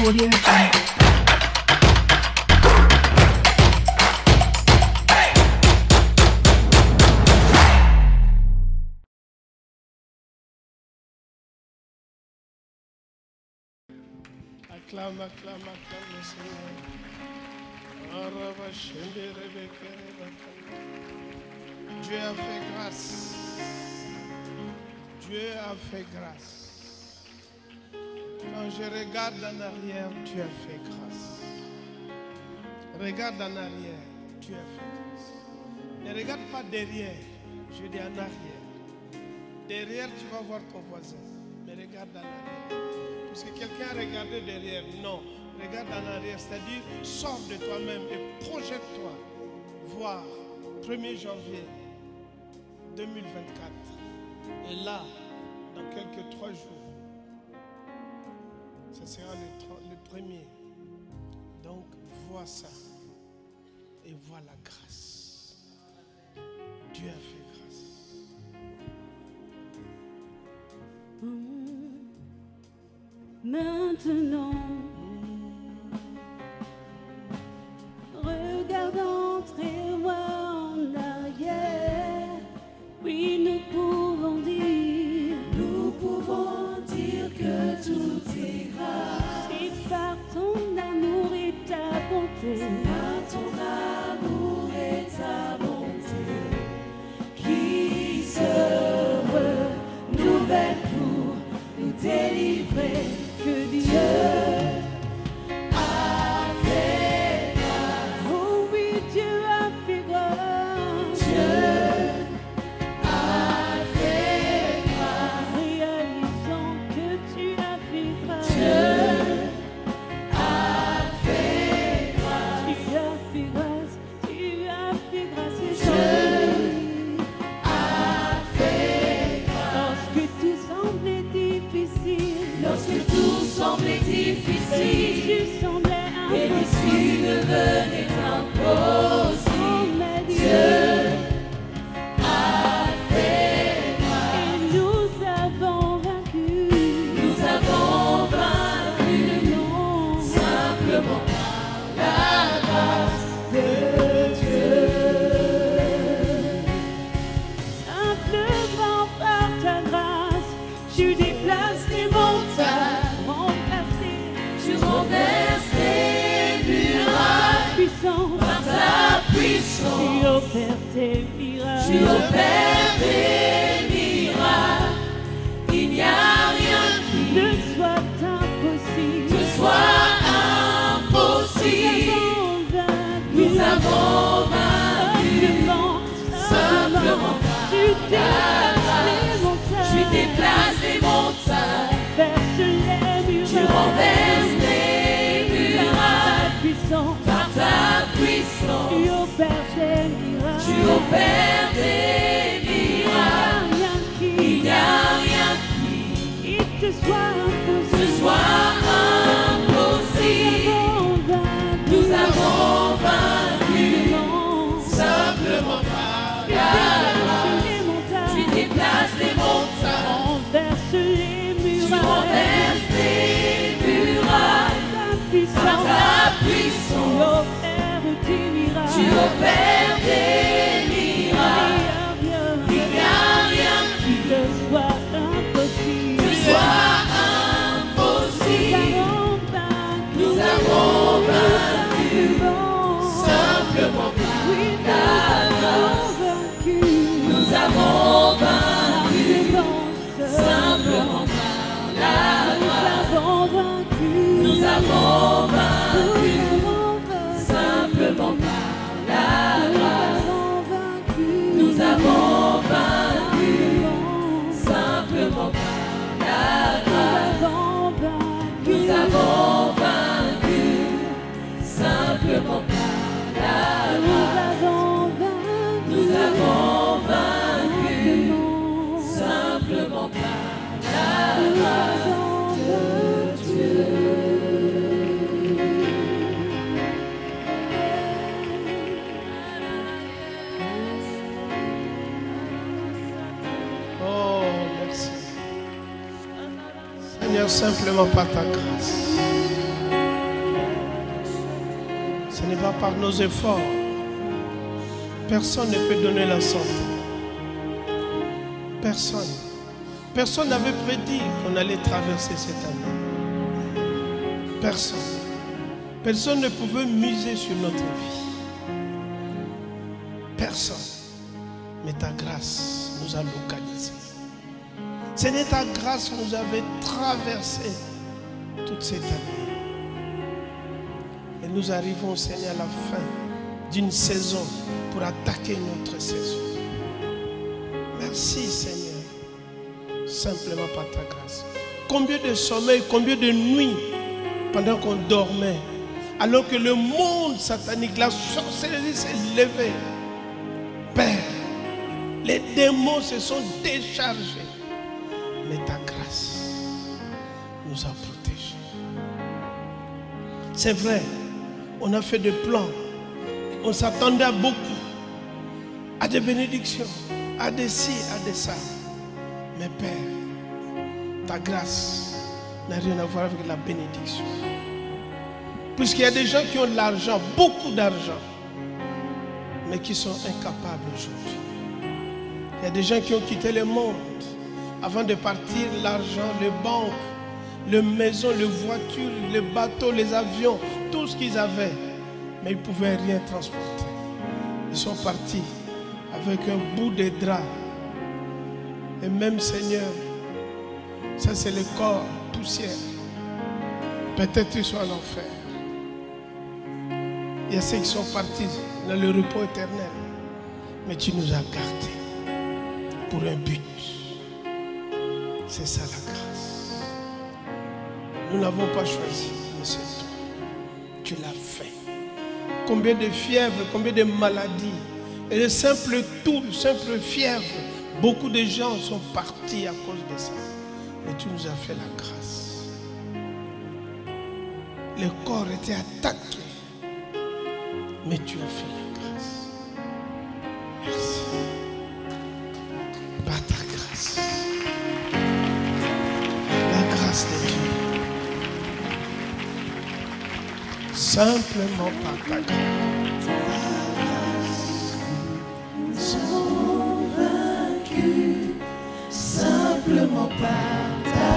Audio Jungle. Acclame, acclame, acclame le Seigneur. Dieu a fait grâce. Dieu a fait grâce. Quand je regarde en arrière, Dieu a fait grâce. Regarde en arrière, Dieu a fait grâce. Ne regarde pas derrière, je dis en arrière. Derrière, tu vas voir ton voisin, mais regarde en arrière. Parce que quelqu'un a regardé derrière, non. Regarde en arrière, c'est-à-dire sors de toi-même et projette-toi. Voir 1er janvier 2024. Et là, dans quelques 3 jours, ce sera le premier. Donc, vois ça et vois la grâce. Dieu a fait grâce. Maintenant, regarde entrer moi en arrière. Oui, nous pouvons dire que tout est grâce. Si par ton amour et ta bonté, qui se renouvelle pour nous délivrer, que Dieu a fait grâce. Oh oui, Dieu a fait grâce. Dieu a fait grâce. Réalisons que tu as fait grâce. Dieu a fait grâce. Tu as fait grâce. Tu as fait grâce. Dieu a fait grâce. Lorsque tout semblait difficile. Lorsque tout semblait difficile et l'issue devenait impossible, Dieu a fait grâce. Et nous avons vaincu simplement par la grâce de Dieu. Simplement par ta grâce, tu déplaces les montagnes. Tu renverses les murailles puissants. Par ta puissance, tu opères des miracles. Il n'y a rien qui ne soit impossible. Nous avons vaincu simplement tu déplaces les montagnes. Tu renverses les murailles puissants. Par ta puissance, tu opères des miracles. Il n'y a rien qui te soit impossible. Nous avons vaincu simplement par la grâce. Tu déplaces les montagnes. Tu renverses les murailles. Par ta puissance, tu opères des miracles. Il n'y a rien qui te soit impossible. Nous avons vaincu simplement par la grâce. Nous avons vaincu simplement par la grâce. Nous avons vaincu simplement par la grâce. Nous avons vaincu simplement par la grâce. Nous avons vaincu simplement par la grâce. Nous avons vaincu simplement par la grâce de Dieu. Oh, merci. Seigneur, simplement par ta grâce. Ce n'est pas par nos efforts. Personne ne peut donner la santé. Personne. Personne n'avait prédit qu'on allait traverser cette année. Personne. Personne ne pouvait miser sur notre vie. Personne. Mais ta grâce nous a localisés. C'est ta grâce qui nous avait traversé toute cette année. Et nous arrivons, Seigneur, à la fin d'une saison pour attaquer notre saison. Merci, Seigneur, simplement par ta grâce. Combien de sommeil, combien de nuits pendant qu'on dormait, alors que le monde satanique, la sorcellerie s'est levée. Père, les démons se sont déchargés. Mais ta grâce nous a protégés. C'est vrai, on a fait des plans. On s'attendait à beaucoup. À des bénédictions, à des ci, à des ça. Mais Père, ta grâce n'a rien à voir avec la bénédiction. Puisqu'il y a des gens qui ont de l'argent, beaucoup d'argent, mais qui sont incapables aujourd'hui. Il y a des gens qui ont quitté le monde. Avant de partir, l'argent, les banques, les maisons, les voitures, les bateaux, les avions, tout ce qu'ils avaient. Mais ils ne pouvaient rien transporter. Ils sont partis avec un bout de drap. Et même Seigneur, ça c'est le corps, poussière. Peut-être qu'ils sont en enfer. Il y a ceux qui sont partis dans le repos éternel. Mais tu nous as gardés pour un but. C'est ça la grâce. Nous n'avons pas choisi, mais c'est toi. Tu l'as fait. Combien de fièvres, combien de maladies. Et le simple toux, le simple fièvre. Beaucoup de gens sont partis à cause de ça. Mais tu nous as fait la grâce. Le corps était attaqué. Mais tu as fait la grâce. Merci. Par ta grâce. La grâce de Dieu. Simplement par ta grâce. Nous avons vaincu. Simplement par ta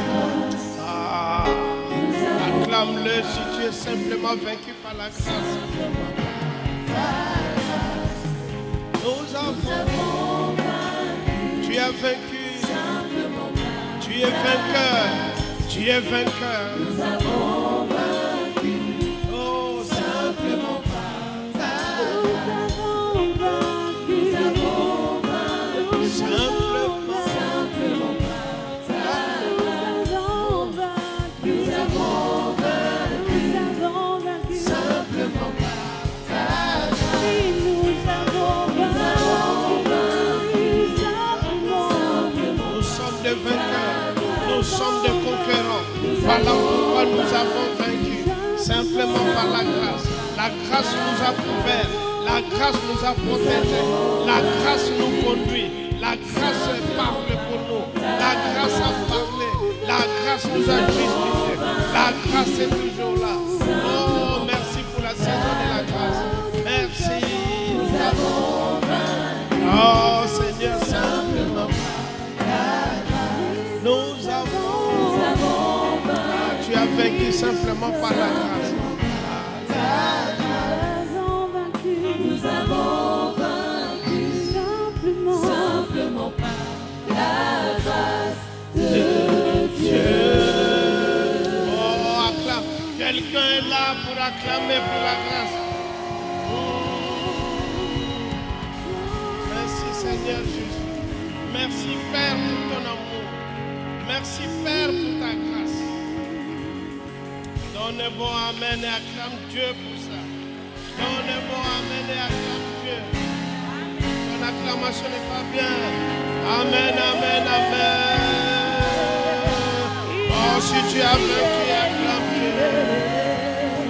grâce. Ah, acclame-le si tu es simplement vaincu par la grâce. Nous avons vaincu. Tu es vaincu. Tu es vainqueur. Tu es vainqueur. Nous avons vaincu. Oh, simplement Nous avons vaincu. Nous avons vaincu. simplement. Nous avons vaincu. Nous avons vaincu. Simplement par ta grâce. Nous avons vaincu. Nous sommes des vainqueurs. Nous sommes des conquérants. Voilà pourquoi nous avons vaincu. Simplement par la grâce. La grâce nous a couvert. La grâce nous a protégés. La grâce nous conduit. La grâce parle pour nous. La grâce a parlé. La grâce nous a justifiés. La grâce est toujours là. Oh, merci pour la saison de la grâce. Merci. Oh, Seigneur, simplement. Nous avons vaincu. Tu as vaincu simplement par la grâce. Nous avons vaincu simplement par la grâce de Dieu. Oh, acclame. Quelqu'un est là pour acclamer pour la grâce. Merci Seigneur Jésus. Merci Père pour ton amour. Merci Père pour ta grâce. Donne un bon amen et acclame Dieu pour ça. Donne un bon amen et acclame Dieu. Ton acclamation n'est pas bien. Amen, amen, amen. Oh, si tu as vaincu, acclame Dieu.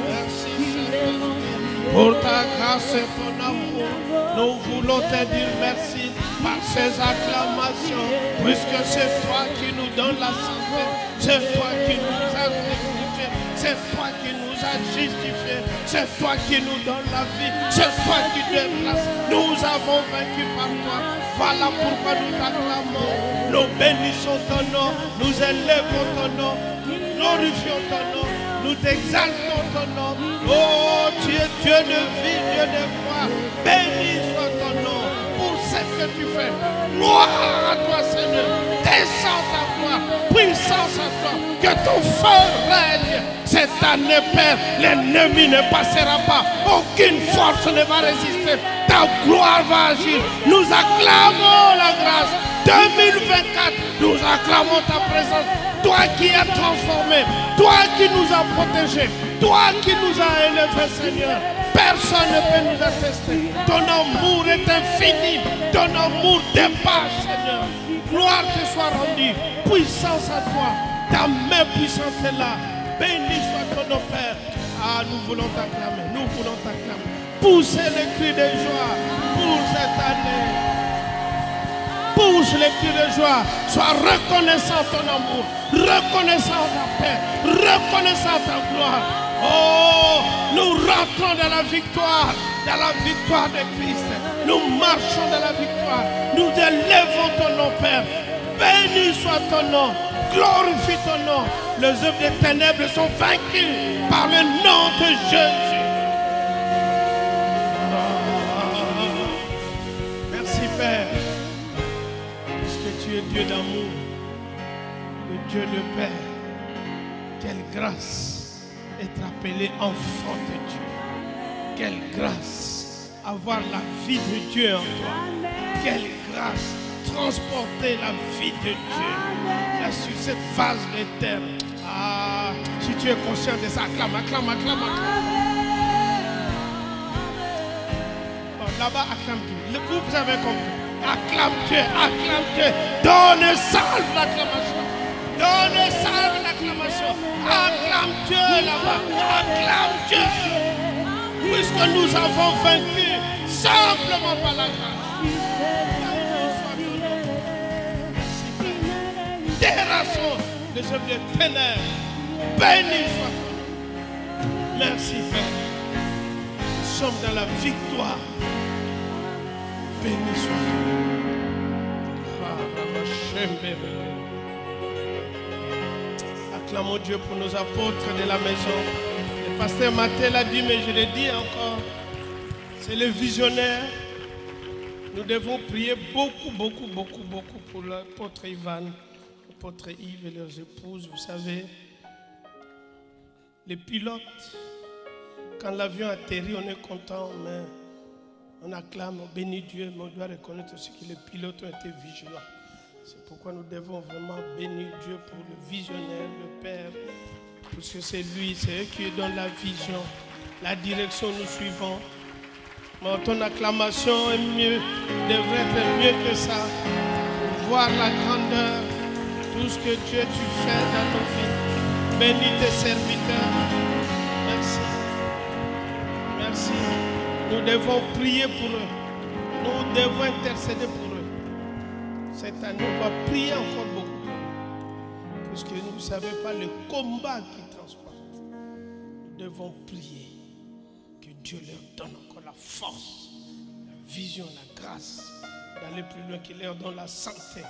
Merci Seigneur. Pour ta grâce et ton amour, nous voulons te dire merci par ces acclamations, puisque c'est toi qui nous donnes la santé, c'est toi qui nous as écoutés, C'est toi qui nous as justifiés. C'est toi qui nous donne la vie. C'est toi qui nous place. Nous avons vaincu par toi. Voilà pourquoi nous t'acclamons. Nous bénissons ton nom. Nous élèvons ton nom. Nous glorifions ton nom. Nous t'exaltons ton nom. Oh, tu es Dieu de vie, Dieu de foi. Béni soit ton nom pour ce que tu fais. Gloire à toi, Seigneur. Descends à toi. Puissance à toi. Que ton feu règne cette année, Père. L'ennemi ne passera pas. Aucune force ne va résister. Ta gloire va agir. Nous acclamons la grâce. 2024, nous acclamons ta présence. Toi qui as transformé, toi qui nous as protégés, toi qui nous as élevés, Seigneur. Personne ne peut nous attester. Ton amour est infini. Ton amour dépasse, Seigneur. Gloire te soit rendue. Puissance à toi. Ta main puissante est là. Béni soit ton nom, Père. Ah, nous voulons t'acclamer. Nous voulons t'acclamer. Poussez les cris de joie pour cette année. Pousse les cris de joie. Sois reconnaissant ton amour. Reconnaissant ta paix. Reconnaissant ta gloire. Oh, nous rentrons dans la victoire de Christ. Nous marchons dans la victoire. Nous élevons ton nom, Père. Béni soit ton nom. Glorifie ton nom. Les œuvres des ténèbres sont vaincues par le nom de Jésus. Merci, Père. Parce que tu es Dieu d'amour, le Dieu de paix. Quelle grâce être appelé enfant de Dieu. Quelle grâce avoir la vie de Dieu en toi. Quelle grâce transporter la vie de Dieu là sur cette vase de terre. Ah, si tu es conscient de ça, acclame, acclame, acclame, acclame. Bon, là-bas, acclame Dieu. Le groupe, vous avez compris. Acclame Dieu, acclame Dieu. Donne salve l'acclamation. Donne salve l'acclamation. Acclame Dieu là-bas. Acclame Dieu. Puisque nous avons vaincu simplement par la grâce. Terrassons les œuvres des ténèbres. Béni soit ton nom. Merci, Père. Nous sommes dans la victoire. Béni soit ton nom. Acclamons Dieu pour nos apôtres de la maison. Le pasteur Mathé l'a dit, mais je le dis encore. C'est le visionnaire. Nous devons prier beaucoup pour l'apôtre Ivan, l'apôtre Yves et leurs épouses. Vous savez, les pilotes, quand l'avion atterrit, on est content, mais on acclame, on bénit Dieu, mais on doit reconnaître aussi que les pilotes ont été vigilants. C'est pourquoi nous devons vraiment bénir Dieu pour le visionnaire, le Père, parce que c'est lui, c'est eux qui donnent la vision, la direction, nous suivons. Mais ton acclamation est mieux, devrait être mieux que ça. Pour voir la grandeur, tout ce que Dieu tu fais dans nos vies. Bénis tes serviteurs. Merci. Merci. Nous devons prier pour eux. Nous devons intercéder pour eux. Cette année, on va prier encore beaucoup pour eux. Parce que vous ne savez pas le combat qu'ils transportent. Nous devons prier. Que Dieu leur donne encore la force, la vision, la grâce d'aller plus loin, qu'il leur donne la santé.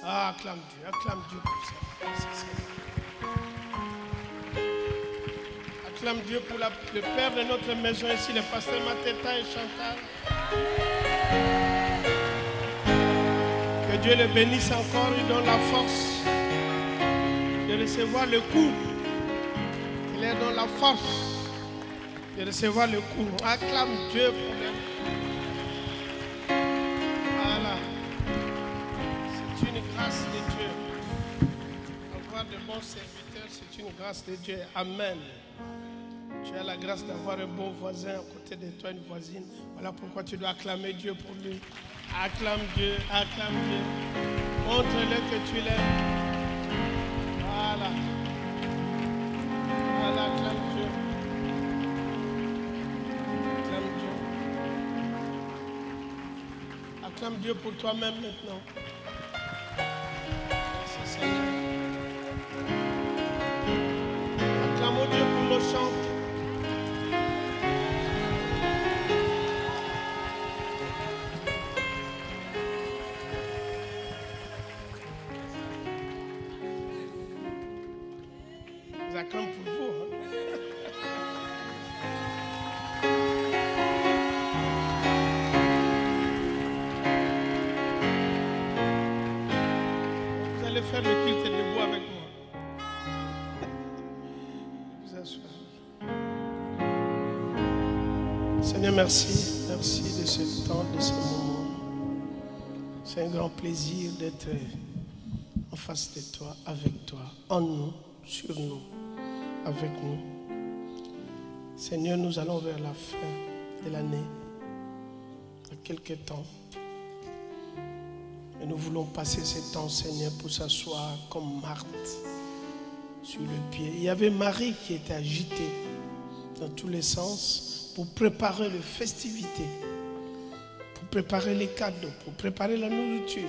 Ah, acclame Dieu pour ça. Acclame Dieu pour le père de notre maison ici, le pasteur Mateta et Chantal. Que Dieu le bénisse encore, lui donne la force de recevoir le coup. Qu'il leur donne la force de recevoir le coup. Acclame Dieu pour les... Voilà. C'est une grâce de Dieu. Avoir de bons serviteurs, c'est une grâce de Dieu. Amen. Tu as la grâce d'avoir un bon voisin à côté de toi, une voisine. Voilà pourquoi tu dois acclamer Dieu pour lui. Acclame Dieu, acclame Dieu. Montre-le que tu l'aimes. Voilà. Voilà, acclame Dieu. Acclame Dieu pour toi-même maintenant. Merci Seigneur. Acclamons Dieu pour chante. Ça craint pour vous. Vous allez faire le culte debout avec moi. Vous asseoir. Seigneur, merci. Merci de ce temps, de ce moment. C'est un grand plaisir d'être en face de toi, avec toi, en nous, sur nous, avec nous. Seigneur, nous allons vers la fin de l'année, dans quelques temps. Et nous voulons passer ce temps, Seigneur, pour s'asseoir comme Marthe sur le pied. Il y avait Marie qui était agitée dans tous les sens pour préparer les festivités, pour préparer les cadeaux, pour préparer la nourriture.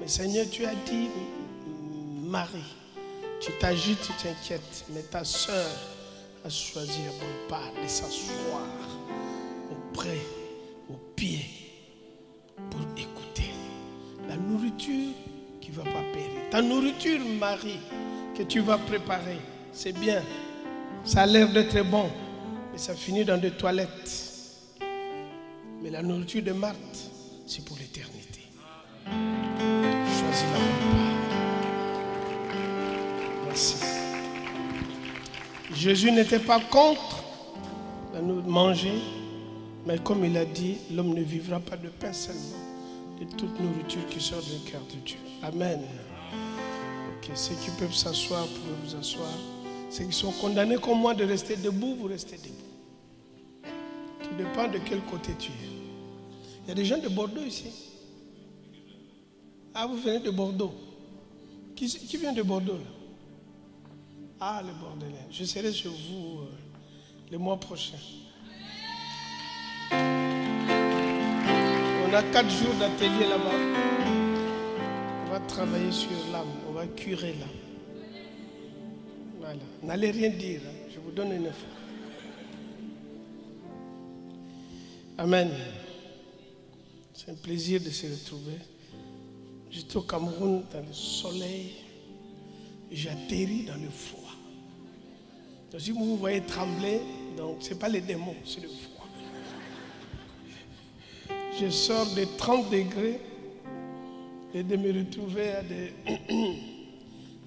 Mais Seigneur, tu as dit, Marie, tu t'agites, tu t'inquiètes, mais ta sœur a choisi la bonne part de s'asseoir auprès, au pied, pour écouter. La nourriture qui ne va pas périr. Ta nourriture, Marie, que tu vas préparer, c'est bien. Ça a l'air d'être bon, mais ça finit dans des toilettes. Mais la nourriture de Marthe, c'est pour l'éternité. Choisis la bonne part. Merci. Jésus n'était pas contre manger, mais comme il a dit, l'homme ne vivra pas de pain seulement, de toute nourriture qui sort du cœur de Dieu. Amen. Okay, ceux qui peuvent s'asseoir, pouvez vous asseoir. Ceux qui sont condamnés comme moi de rester debout, vous restez debout. Tout dépend de quel côté tu es. Il y a des gens de Bordeaux ici. Ah, vous venez de Bordeaux. Qui vient de Bordeaux là? Ah, les Bordelais. Je serai chez vous le mois prochain. On a 4 jours d'atelier là-bas. On va travailler sur l'âme. On va curer l'âme. Voilà. N'allez rien dire. Hein. Je vous donne une info. Amen. C'est un plaisir de se retrouver. J'étais au Cameroun dans le soleil. J'atterris dans le froid. Donc, si vous voyez trembler, donc ce n'est pas les démons, c'est le froid. Je sors de 30 degrés et de me retrouver à des...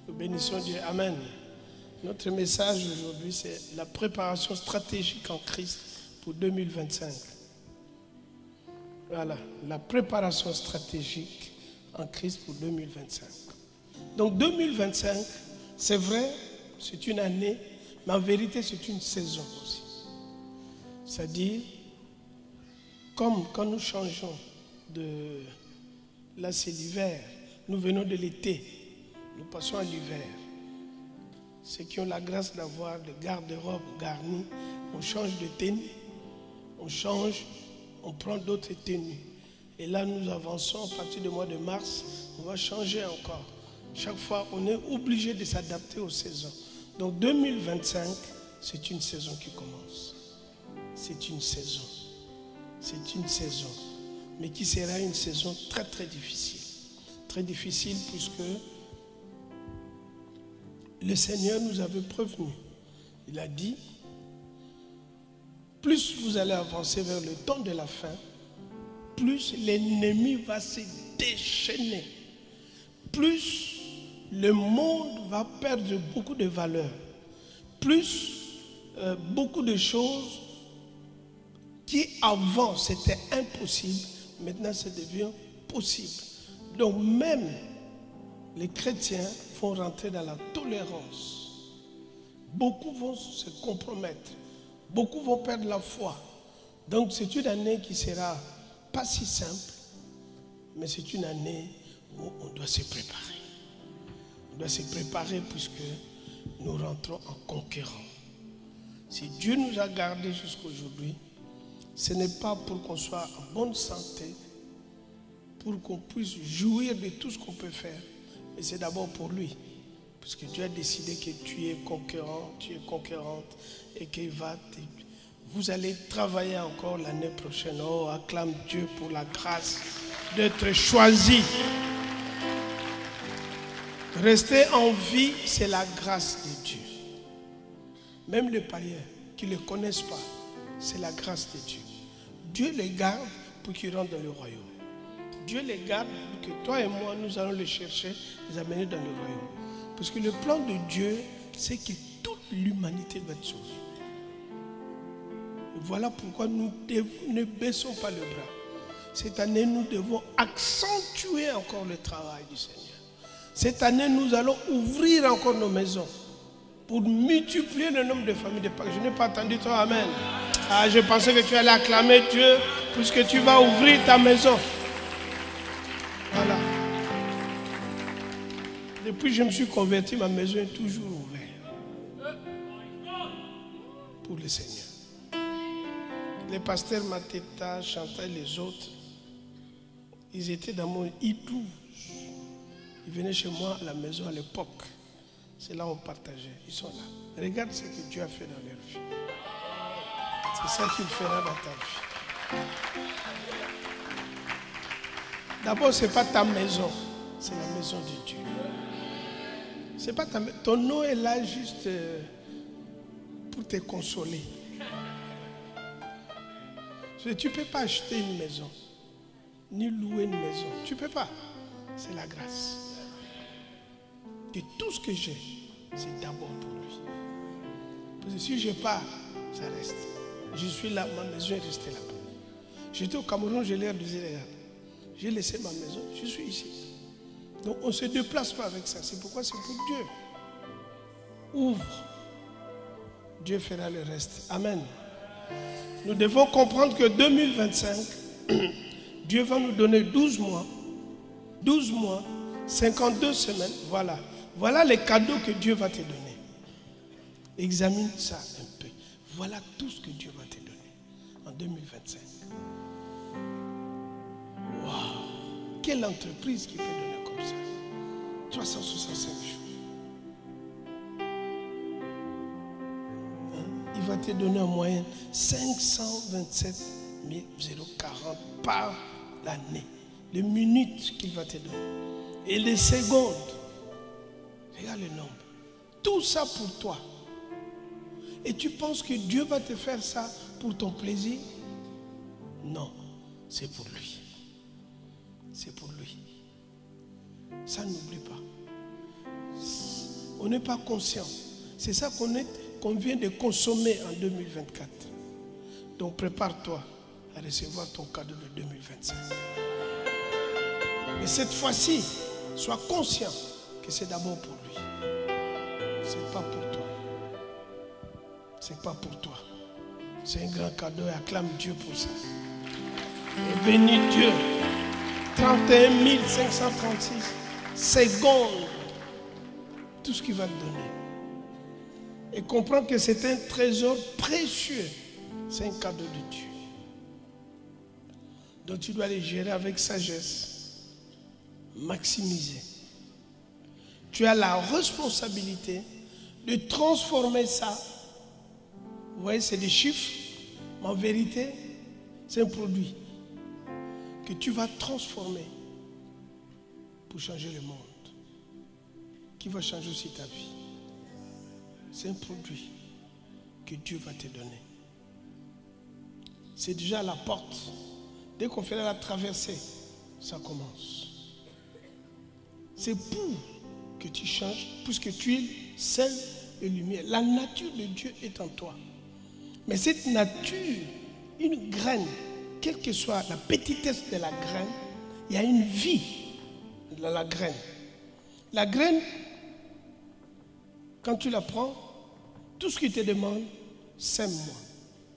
Nous bénissons Dieu. Amen. Notre message aujourd'hui, c'est la préparation stratégique en Christ pour 2025. Voilà, la préparation stratégique en Christ pour 2025. Donc 2025, c'est vrai, c'est une année, mais en vérité, c'est une saison aussi. C'est-à-dire, comme quand nous changeons de... Là, c'est l'hiver. Nous venons de l'été. Nous passons à l'hiver. Ceux qui ont la grâce d'avoir des garde-robes garnis, on change de tenue. On change, on prend d'autres tenues. Et là, nous avançons à partir du mois de mars. On va changer encore. Chaque fois, on est obligé de s'adapter aux saisons. Donc 2025, c'est une saison qui commence. C'est une saison. C'est une saison. Mais qui sera une saison très très difficile. Très difficile puisque le Seigneur nous avait prévenu. Il a dit, plus vous allez avancer vers le temps de la fin, plus l'ennemi va se déchaîner. Plus le monde va perdre beaucoup de valeur. Plus beaucoup de choses qui avant c'était impossible, maintenant ça devient possible. Donc même les chrétiens vont rentrer dans la tolérance. Beaucoup vont se compromettre. Beaucoup vont perdre la foi. Donc c'est une année qui sera pas si simple, mais c'est une année où on doit se préparer. On doit se préparer puisque nous rentrons en conquérant. Si Dieu nous a gardés jusqu'à aujourd'hui, ce n'est pas pour qu'on soit en bonne santé, pour qu'on puisse jouir de tout ce qu'on peut faire, mais c'est d'abord pour lui. Parce que Dieu a décidé que tu es conquérant, tu es conquérante et qu'il va vous allez travailler encore l'année prochaine. Oh, acclame Dieu pour la grâce d'être choisi. Rester en vie, c'est la grâce de Dieu. Même les païens qui ne le connaissent pas, c'est la grâce de Dieu. Dieu les garde pour qu'ils rentrent dans le royaume. Dieu les garde pour que toi et moi, nous allons les chercher, les amener dans le royaume. Parce que le plan de Dieu, c'est que toute l'humanité va être sauvée. Et voilà pourquoi nous ne baissons pas le bras. Cette année, nous devons accentuer encore le travail du Seigneur. Cette année, nous allons ouvrir encore nos maisons pour multiplier le nombre de familles de Pâques. Je n'ai pas entendu toi, amen. Ah, je pensais que tu allais acclamer Dieu puisque tu vas ouvrir ta maison. Voilà. Depuis que je me suis converti, ma maison est toujours ouverte pour le Seigneur. Les pasteurs Mateta, Chantal, les autres, ils étaient dans mon I12. Ils venaient chez moi à la maison à l'époque. C'est là où on partageait. Ils sont là. Regarde ce que Dieu a fait dans leur vie. C'est ça qu'il fera dans ta vie. D'abord, ce n'est pas ta maison. C'est la maison de Dieu. C'est pas ta maison. Ton nom est là juste pour te consoler. Tu ne peux pas acheter une maison, ni louer une maison. Tu ne peux pas. C'est la grâce. Et tout ce que j'ai, c'est d'abord pour lui. Parce que si je pars, ça reste. Je suis là, ma maison est restée là-bas. J'étais au Cameroun, je leur disais, regarde, j'ai laissé ma maison, je suis ici. Donc on ne se déplace pas avec ça. C'est pourquoi c'est pour Dieu. Ouvre. Dieu fera le reste. Amen. Nous devons comprendre que 2025, Dieu va nous donner 12 mois, 52 semaines, voilà. Voilà les cadeaux que Dieu va te donner. Examine ça un peu. Voilà tout ce que Dieu va te donner en 2025. Waouh! Quelle entreprise qui peut donner comme ça? 365 jours. Il va te donner en moyenne 527 040 par l'année. Les minutes qu'il va te donner. Et les secondes. Regarde le nombre. Tout ça pour toi. Et tu penses que Dieu va te faire ça pour ton plaisir? Non, c'est pour lui. C'est pour lui. Ça, n'oublie pas. On n'est pas conscient. C'est ça qu'on vient de consommer en 2024. Donc prépare-toi à recevoir ton cadeau de 2025. Mais cette fois-ci, sois conscient que c'est d'abord pour lui. C'est pas pour toi. C'est pas pour toi. C'est un grand cadeau et acclame Dieu pour ça. Et bénis Dieu. 31 536 secondes. Tout ce qu'il va te donner. Et comprends que c'est un trésor précieux. C'est un cadeau de Dieu. Donc tu dois les gérer avec sagesse. Maximiser. Tu as la responsabilité de transformer ça. Vous voyez, c'est des chiffres. Mais en vérité, c'est un produit que tu vas transformer pour changer le monde. Qui va changer aussi ta vie. C'est un produit que Dieu va te donner. C'est déjà à la porte. Dès qu'on fait la traversée, ça commence. C'est pour que tu changes, puisque tu es sel et lumière. La nature de Dieu est en toi. Mais cette nature, une graine, quelle que soit la petitesse de la graine, il y a une vie dans la graine. La graine, quand tu la prends, tout ce qu'il te demande, sème-moi.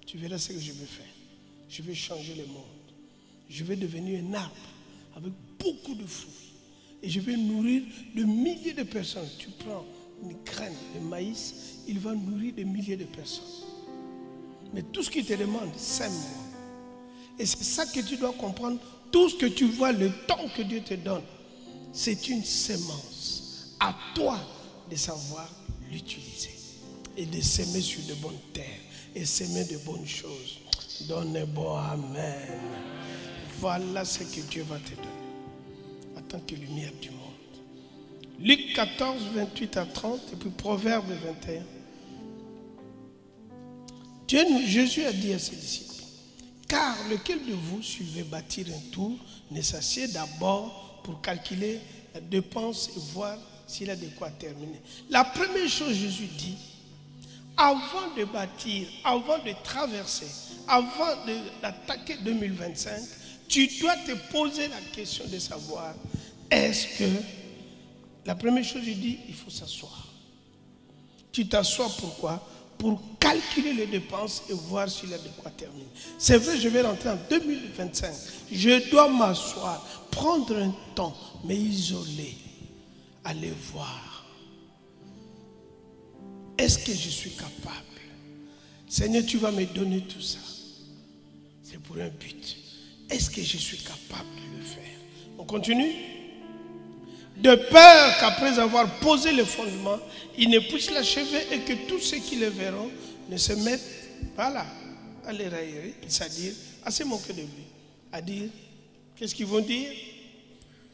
Tu verras ce que je vais faire. Je vais changer le monde. Je vais devenir un arbre avec beaucoup de fruits. Et je vais nourrir de milliers de personnes. Tu prends une graine de maïs, il va nourrir des milliers de personnes. Mais tout ce qu'il te demande, sème-moi. Et c'est ça que tu dois comprendre. Tout ce que tu vois, le temps que Dieu te donne, c'est une sémence. À toi de savoir l'utiliser et de s'aimer sur de bonnes terres et s'aimer de bonnes choses. Donne un bon amen. Voilà ce que Dieu va te donner en tant que lumière du monde. Luc 14, 28 à 30 et puis Proverbe 21. Jésus a dit à ses disciples, car lequel de vous, s'il veut bâtir un tour, ne s'assied d'abord pour calculer la dépense et voir s'il a de quoi terminer. La première chose Jésus dit, avant de bâtir, avant de traverser, avant d'attaquer 2025, tu dois te poser la question de savoir, est-ce que, la première chose il dit, il faut s'asseoir. Tu t'assois pourquoi? Pour calculer les dépenses et voir s'il a de quoi terminer. C'est vrai, je vais rentrer en 2025. Je dois m'asseoir, prendre un temps, m'isoler, aller voir. Est-ce que je suis capable? Seigneur, tu vas me donner tout ça. C'est pour un but. Est-ce que je suis capable de le faire? On continue? De peur qu'après avoir posé le fondement, il ne puisse l'achever et que tous ceux qui le verront ne se mettent voilà, à les raillerie, c'est-à-dire à se moquer de lui. À dire, qu'est-ce qu'ils vont dire?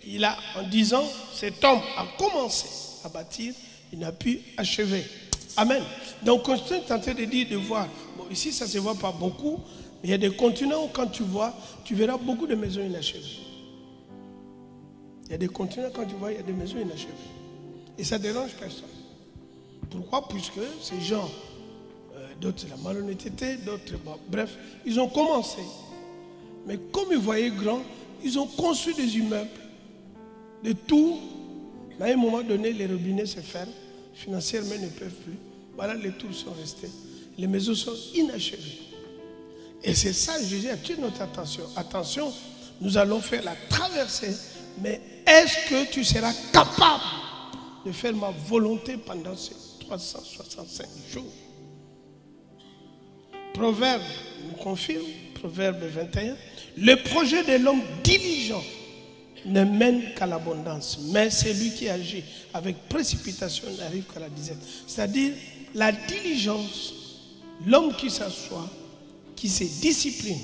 Il a, en disant, cet homme a commencé à bâtir, il n'a pu achever. Amen. Donc, on est en train de dire, de voir. Bon, ici, ça ne se voit pas beaucoup, mais il y a des continents où quand tu vois, tu verras beaucoup de maisons inachevées. Il y a des continents, quand tu vois, il y a des maisons inachevées. Et ça ne dérange personne. Pourquoi? Puisque ces gens, d'autres c'est la malhonnêteté, d'autres, bon, bref, ils ont commencé. Mais comme ils voyaient grand, ils ont construit des immeubles, de tout. Mais à un moment donné, les robinets se ferment, financièrement ils ne peuvent plus. Voilà, les tours sont restés. Les maisons sont inachevées. Et c'est ça, Jésus attire notre attention. Attention, nous allons faire la traversée. Mais est-ce que tu seras capable de faire ma volonté pendant ces 365 jours? Proverbe nous confirme, Proverbe 21, le projet de l'homme diligent ne mène qu'à l'abondance, mais celui qui agit avec précipitation n'arrive qu'à la disette. C'est-à-dire la diligence, l'homme qui s'assoit, qui se discipline,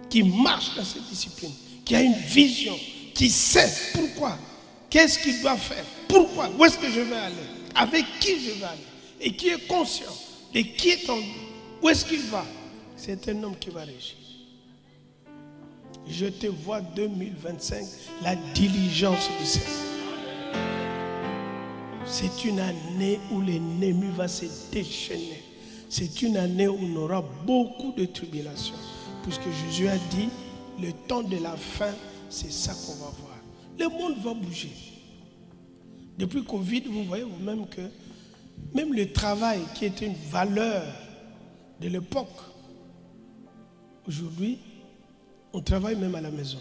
qui marche dans cette discipline, qui a une vision, qui sait pourquoi, qu'est-ce qu'il doit faire, pourquoi, où est-ce que je vais aller, avec qui je vais aller, et qui est conscient de qui est en où est-ce qu'il va, c'est un homme qui va réussir. Je te vois 2025, la diligence du Seigneur. C'est une année où l'ennemi va se déchaîner. C'est une année où on aura beaucoup de tribulations. Puisque Jésus a dit, le temps de la fin, c'est ça qu'on va voir. Le monde va bouger. Depuis Covid, vous voyez vous-même que même le travail qui était une valeur de l'époque, aujourd'hui, on travaille même à la maison.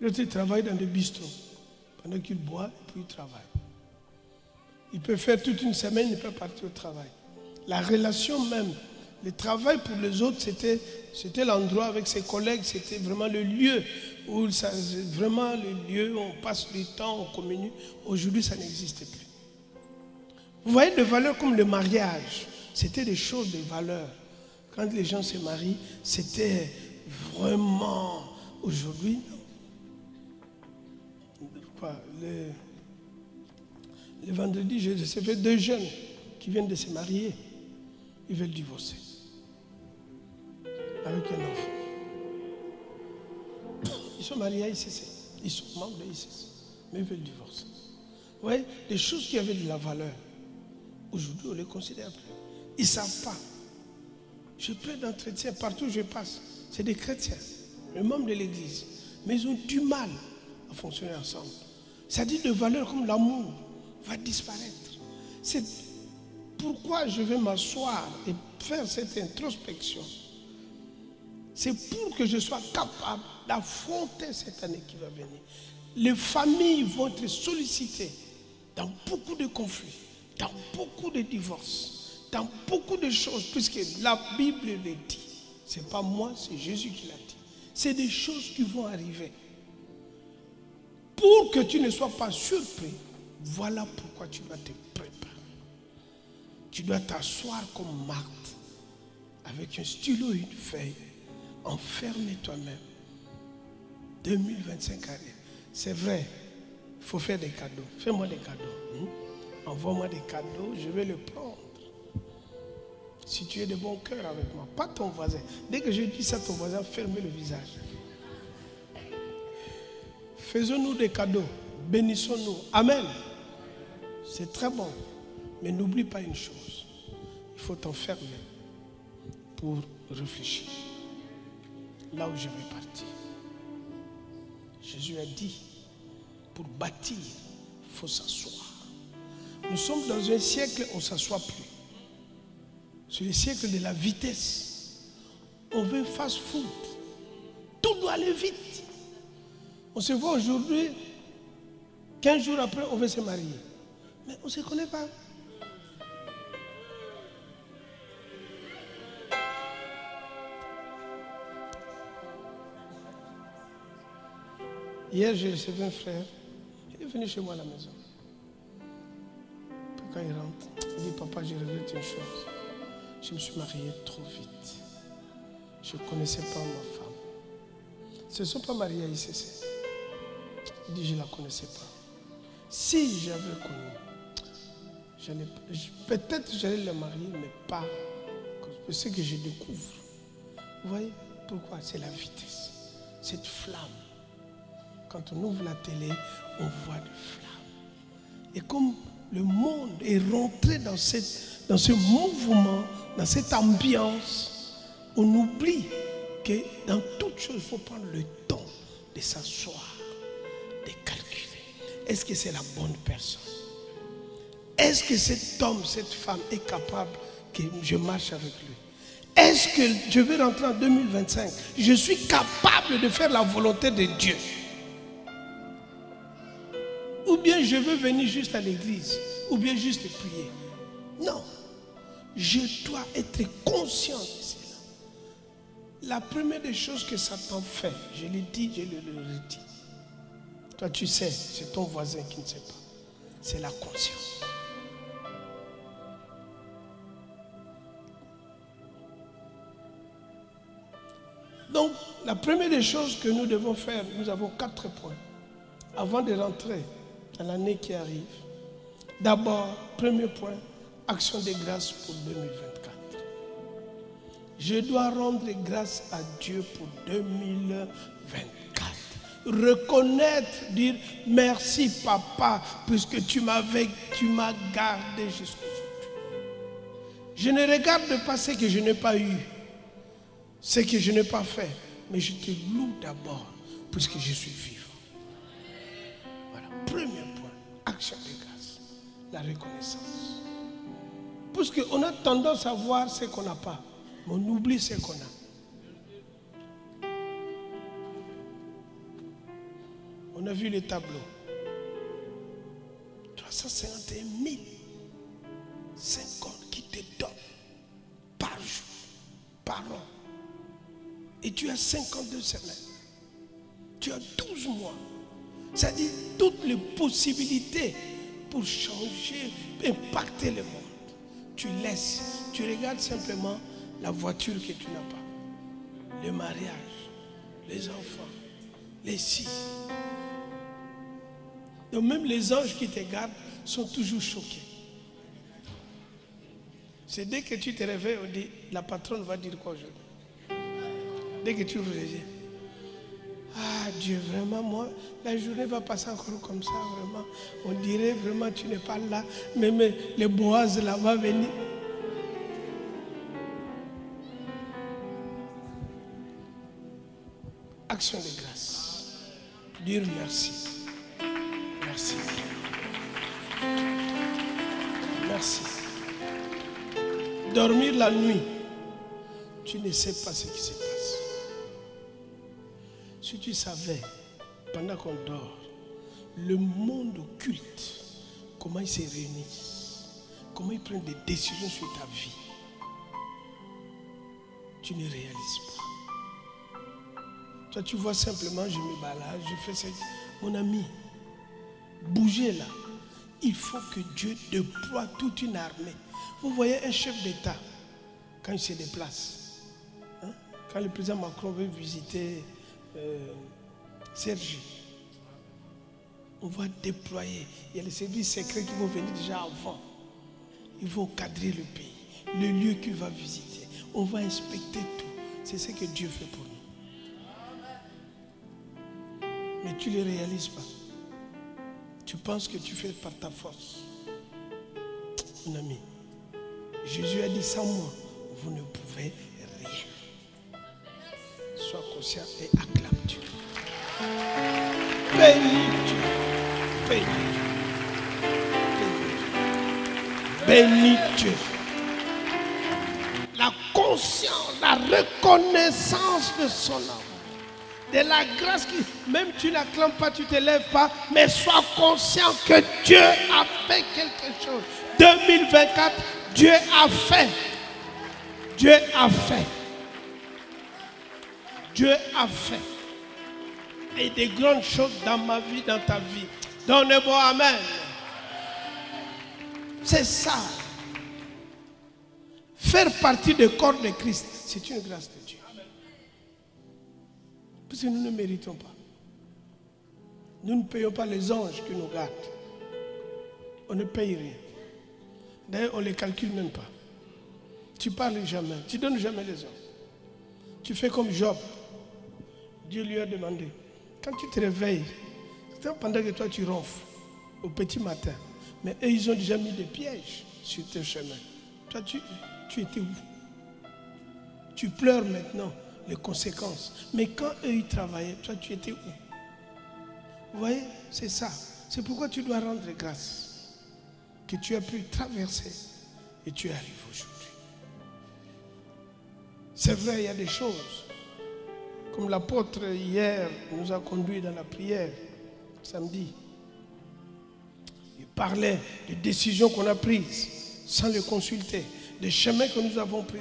L'autre travaille dans des bistrots. Pendant qu'il boit, et puis il travaille. Il peut faire toute une semaine, il peut partir au travail. La relation même, le travail pour les autres, c'était l'endroit avec ses collègues, c'était vraiment le lieu où vraiment le lieu où on passe du temps, on communie. Aujourd'hui, ça n'existe plus. Vous voyez des valeurs comme le mariage, c'était des choses de valeur. Quand les gens se marient, c'était vraiment aujourd'hui. Quoi, le vendredi, j'ai recevé 2 jeunes qui viennent de se marier. Ils veulent divorcer. Avec un enfant. Ils sont mariés à ICC. Ils sont membres de ICC. Mais ils veulent divorcer. Vous voyez, des choses qui avaient de la valeur. Aujourd'hui, on ne les considère plus. Ils ne savent pas. J'ai plein d'entretiens partout où je passe. C'est des chrétiens, les membres de l'église. Mais ils ont du mal à fonctionner ensemble. C'est-à-dire de valeurs comme l'amour va disparaître. C'est pourquoi je vais m'asseoir et faire cette introspection. C'est pour que je sois capable d'affronter cette année qui va venir. Les familles vont être sollicitées dans beaucoup de conflits, dans beaucoup de divorces, dans beaucoup de choses, puisque la Bible le dit. Ce n'est pas moi, c'est Jésus qui l'a dit. C'est des choses qui vont arriver. Pour que tu ne sois pas surpris, Voilà pourquoi tu dois te préparer. Tu dois t'asseoir comme Marthe, avec un stylo et une feuille, enfermer toi-même. 2025 arrive. C'est vrai, il faut faire des cadeaux. Fais-moi des cadeaux. Envoie-moi des cadeaux, je vais les prendre. Si tu es de bon cœur avec moi, pas ton voisin. Dès que je dis ça à ton voisin, fermez le visage. Faisons-nous des cadeaux. Bénissons-nous. Amen. C'est très bon. Mais n'oublie pas une chose. Il faut t'enfermer pour réfléchir. Là où je vais partir. Jésus a dit, pour bâtir, il faut s'asseoir. Nous sommes dans un siècle où on ne s'assoit plus. C'est le siècle de la vitesse. On veut fast-food. Tout doit aller vite. On se voit aujourd'hui, 15 jours après, on veut se marier. Mais on ne se connaît pas. Hier, j'ai reçu un frère. Il est venu chez moi à la maison. Puis quand il rentre, il dit, papa, je regrette une chose. Je me suis marié trop vite. Je ne connaissais pas ma femme. Ce ne sont pas mariés à ICC. Il dit, je ne la connaissais pas. Si j'avais connu, peut-être j'allais la marier, mais pas ce que je découvre. Vous voyez pourquoi? C'est la vitesse. Cette flamme. Quand on ouvre la télé, on voit des flammes. Et comme le monde est rentré dans ce mouvement, dans cette ambiance, on oublie que dans toute chose, il faut prendre le temps de s'asseoir, de calculer. Est-ce que c'est la bonne personne? Est-ce que cet homme, cette femme est capable que je marche avec lui? Est-ce que je vais rentrer en 2025? Je suis capable de faire la volonté de Dieu? Ou bien je veux venir juste à l'église, ou bien juste prier. Non, je dois être conscient de cela. La première des choses que Satan fait, je l'ai dit, je le redis. Toi tu sais, c'est ton voisin qui ne sait pas. C'est la conscience. Donc, la première des choses que nous devons faire, nous avons 4 points. Avant de rentrer dans l'année qui arrive. D'abord, premier point, action de grâce pour 2024. Je dois rendre grâce à Dieu pour 2024. Reconnaître, dire merci papa, puisque tu m'as gardé jusqu'aujourd'hui. Je ne regarde pas ce que je n'ai pas eu, ce que je n'ai pas fait, mais je te loue d'abord, puisque je suis vivant. Voilà, premier point, action de grâce, la reconnaissance. Parce qu'on a tendance à voir ce qu'on n'a pas, mais on oublie ce qu'on a. On a vu les tableaux. 351 050 qui te donnent par jour, par an. Et tu as 52 semaines. Tu as 12 mois. C'est-à-dire toutes les possibilités pour changer, impacter le monde. Tu laisses, tu regardes simplement la voiture que tu n'as pas, le mariage, les enfants, les filles. Donc même les anges qui te gardent sont toujours choqués. C'est dès que tu te réveilles, on dit, la patronne va dire quoi aujourd'hui? Dès que tu ouvres les yeux. Ah Dieu, vraiment, moi, la journée va passer encore comme ça, vraiment. On dirait vraiment, tu n'es pas là. Mais le Boaz là va venir. Action de grâce. Dire merci. Merci. Merci. Dormir la nuit. Tu ne sais pas ce qui se passe. Si tu savais, pendant qu'on dort, le monde occulte, comment ils se réunissent, comment ils prennent des décisions sur ta vie, tu ne réalises pas. Toi, tu vois simplement, je me balade, je fais ça. Mon ami, bougez là. Il faut que Dieu déploie toute une armée. Vous voyez un chef d'État, quand il se déplace, hein, quand le président Macron veut visiter Sergi, on va déployer. Il y a les services secrets qui vont venir déjà avant. Ils vont cadrer le pays, le lieu qu'il va visiter. On va inspecter tout. C'est ce que Dieu fait pour nous. Mais tu ne le réalises pas. Tu penses que tu fais par ta force. Mon ami, Jésus a dit sans moi, vous ne pouvez rien. Sois conscient et acclame Dieu. Bénis Dieu. Bénis Dieu. Bénis Dieu. La conscience, la reconnaissance de son amour. De la grâce qui, même tu n'acclames pas, tu ne te lèves pas, mais sois conscient que Dieu a fait quelque chose. 2024, Dieu a fait. Dieu a fait. Dieu a fait. Et des grandes choses dans ma vie, dans ta vie. Donnez-moi amen. C'est ça. Faire partie du corps de Christ, c'est une grâce de Dieu. Parce que nous ne méritons pas. Nous ne payons pas les anges qui nous gardent. On ne paye rien. D'ailleurs, on ne les calcule même pas. Tu parles jamais. Tu ne donnes jamais les hommes. Tu fais comme Job. Dieu lui a demandé. Quand tu te réveilles, c'est pendant que toi tu ronfles au petit matin. Mais eux, ils ont déjà mis des pièges sur tes chemins. Toi, tu étais où? Tu pleures maintenant les conséquences. Mais quand eux, ils travaillaient, toi, tu étais où? Vous voyez, c'est ça. C'est pourquoi tu dois rendre grâce que tu as pu traverser et tu arrives aujourd'hui. C'est vrai, il y a des choses. Comme l'apôtre hier nous a conduits dans la prière, samedi. Il parlait des décisions qu'on a prises sans les consulter, des chemins que nous avons pris.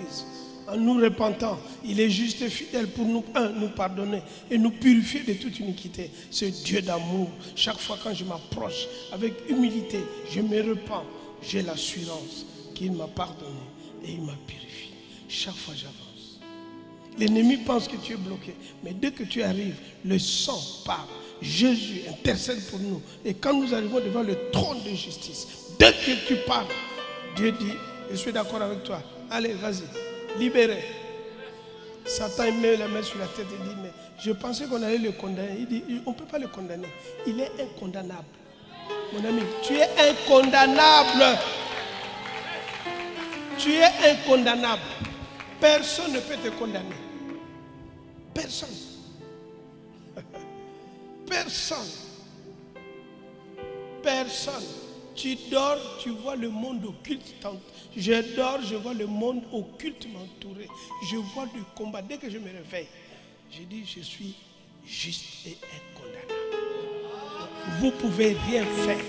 En nous repentant, il est juste et fidèle pour nous, nous pardonner et nous purifier de toute iniquité. Ce Dieu d'amour, chaque fois quand je m'approche avec humilité, je me repens, j'ai l'assurance qu'il m'a pardonné et il m'a purifié. Chaque fois j'avance. L'ennemi pense que tu es bloqué, mais dès que tu arrives, le sang parle. Jésus intercède pour nous. Et quand nous arrivons devant le trône de justice, dès que tu parles, Dieu dit, je suis d'accord avec toi. Allez, vas-y. Libéré. Satan met la main sur la tête et dit, mais je pensais qu'on allait le condamner. Il dit, on ne peut pas le condamner. Il est incondamnable. Mon ami, tu es incondamnable. Tu es incondamnable. Personne ne peut te condamner. Personne. Personne. Personne. Tu dors, tu vois le monde occulte. Je dors, je vois le monde occulte m'entourer. Je vois du combat. Dès que je me réveille, je dis, je suis juste et incondamnable. Vous ne pouvez rien faire.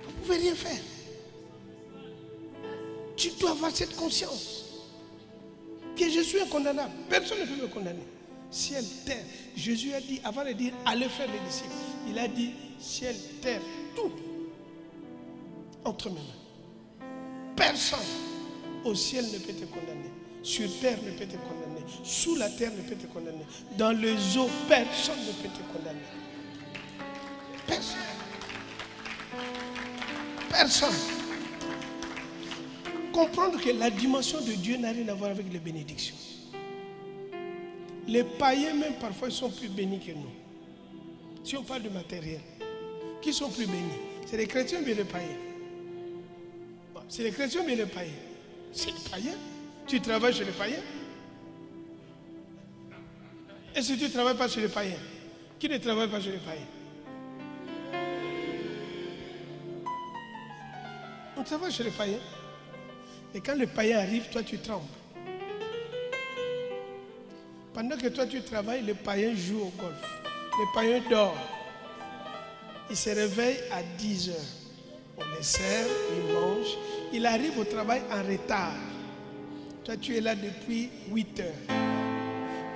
Vous ne pouvez rien faire. Tu dois avoir cette conscience que je suis incondamnable. Personne ne peut me condamner. Ciel, terre. Jésus a dit, avant de dire, allez faire les disciples, il a dit, ciel, terre, tout entre mes mains. Personne au ciel ne peut te condamner. Sur terre ne peut te condamner. Sous la terre ne peut te condamner. Dans les eaux, personne ne peut te condamner. Personne. Personne. Comprendre que la dimension de Dieu n'a rien à voir avec les bénédictions. Les païens même parfois ils sont plus bénis que nous. Si on parle de matériel, qui sont plus bénis? C'est les chrétiens ou bien les païens? C'est les chrétiens ou bien les païens? C'est les païens. Tu travailles chez les païens? Et si tu ne travailles pas chez les païens? Qui ne travaille pas chez les païens? On travaille chez les païens. Et quand le païen arrive, toi tu trembles. Pendant que toi tu travailles, le païen joue au golf. Le païen dort. Il se réveille à 10 heures. On les sert, il mange. Il arrive au travail en retard. Toi tu es là depuis 8 heures.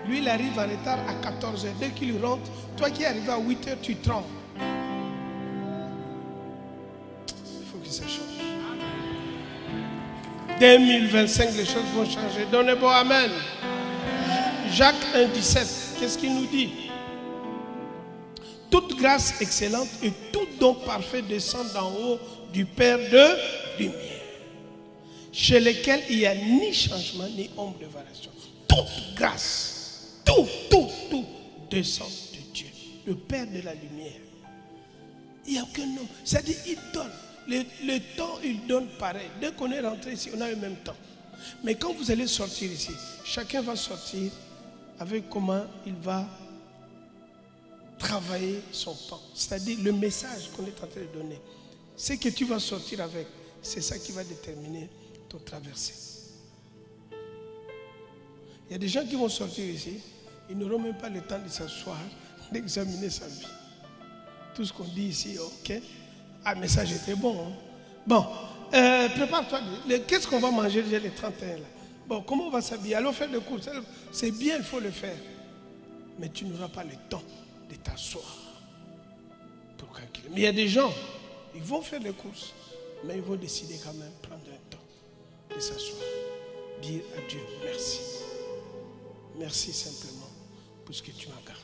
Lui il arrive en retard à 14 heures. Dès qu'il rentre, toi qui es arrivé à 8 heures, tu trembles. 2025, les choses vont changer. Donnez-moi amen. Jacques 1,17, qu'est-ce qu'il nous dit? Toute grâce excellente et tout don parfait descend d'en haut du Père de lumière, chez lequel il n'y a ni changement ni ombre de variation. Toute grâce, tout descend de Dieu, le Père de la lumière. Il n'y a aucun nom. C'est-à-dire, il donne. Le temps, il donne pareil. Dès qu'on est rentré ici, on a le même temps. Mais quand vous allez sortir ici, chacun va sortir avec comment il va travailler son temps. C'est-à-dire, le message qu'on est en train de donner. Ce que tu vas sortir avec, c'est ça qui va déterminer ton traversée. Il y a des gens qui vont sortir ici, ils n'auront même pas le temps de s'asseoir, d'examiner sa vie. Tout ce qu'on dit ici, ok. Ah, mais ça, j'étais bon. Hein? Bon, prépare-toi. Qu'est-ce qu'on va manger déjà les 31 là? Bon, comment on va s'habiller? Allons faire le courses. C'est bien, il faut le faire. Mais tu n'auras pas le temps de t'asseoir pour calculer. Mais il y a des gens, ils vont faire les courses, mais ils vont décider quand même de prendre un temps de s'asseoir. Dire à Dieu merci. Merci simplement pour ce que tu m'as gardé.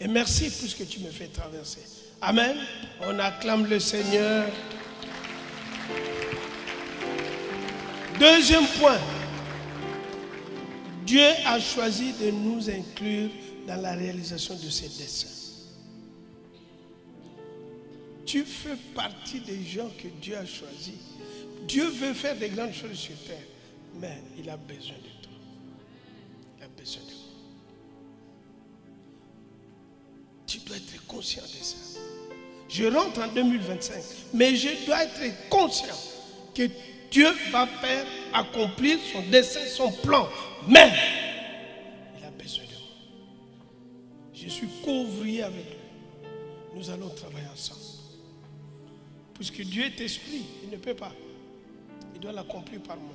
Et merci pour ce que tu me fais traverser. Amen. On acclame le Seigneur. Deuxième point. Dieu a choisi de nous inclure dans la réalisation de ses desseins. Tu fais partie des gens que Dieu a choisis. Dieu veut faire des grandes choses sur terre, mais il a besoin de toi. Il a besoin de toi. Tu dois être conscient de ça. Je rentre en 2025, mais je dois être conscient que Dieu va faire accomplir son dessein, son plan. Mais il a besoin de moi. Je suis co-ouvrier avec lui. Nous allons travailler ensemble. Puisque Dieu est esprit, il ne peut pas. Il doit l'accomplir par moi.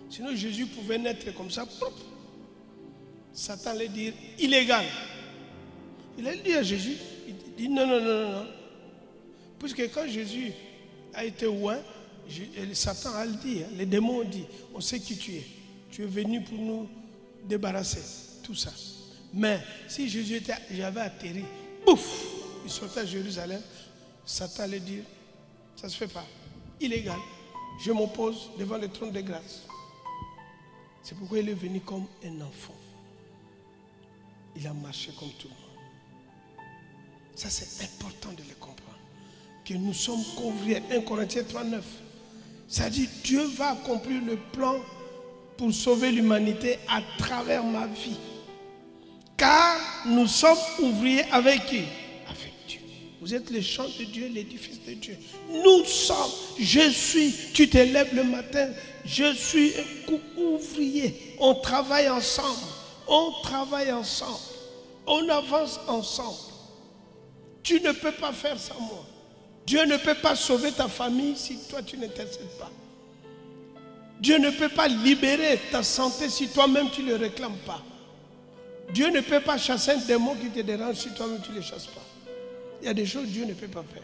Sinon Jésus pouvait naître comme ça. Satan allait dire illégal. Il a dit à Jésus, il dit non. Puisque quand Jésus a été oint, Satan a dit, les démons ont dit, on sait qui tu es. Tu es venu pour nous débarrasser, tout ça. Mais si Jésus j'avais atterri, pouf, il sortait à Jérusalem, Satan allait dire, ça ne se fait pas, illégal. Je m'oppose devant le trône de grâce. C'est pourquoi il est venu comme un enfant. Il a marché comme tout le monde. Ça, c'est important de le comprendre. Que nous sommes conviés. 1 Corinthiens 3,9. Ça dit, Dieu va accomplir le plan pour sauver l'humanité à travers ma vie. Car nous sommes ouvriers avec qui? Avec Dieu. Vous êtes les champs de Dieu, l'édifice de Dieu. Nous sommes, je suis, tu te lèves le matin, je suis un ouvrier. On travaille ensemble. On travaille ensemble. On avance ensemble. Tu ne peux pas faire sans moi. Dieu ne peut pas sauver ta famille si toi tu n'intercèdes pas. Dieu ne peut pas libérer ta santé si toi-même tu ne le réclames pas. Dieu ne peut pas chasser un démon qui te dérange si toi-même tu ne le chasses pas. Il y a des choses que Dieu ne peut pas faire.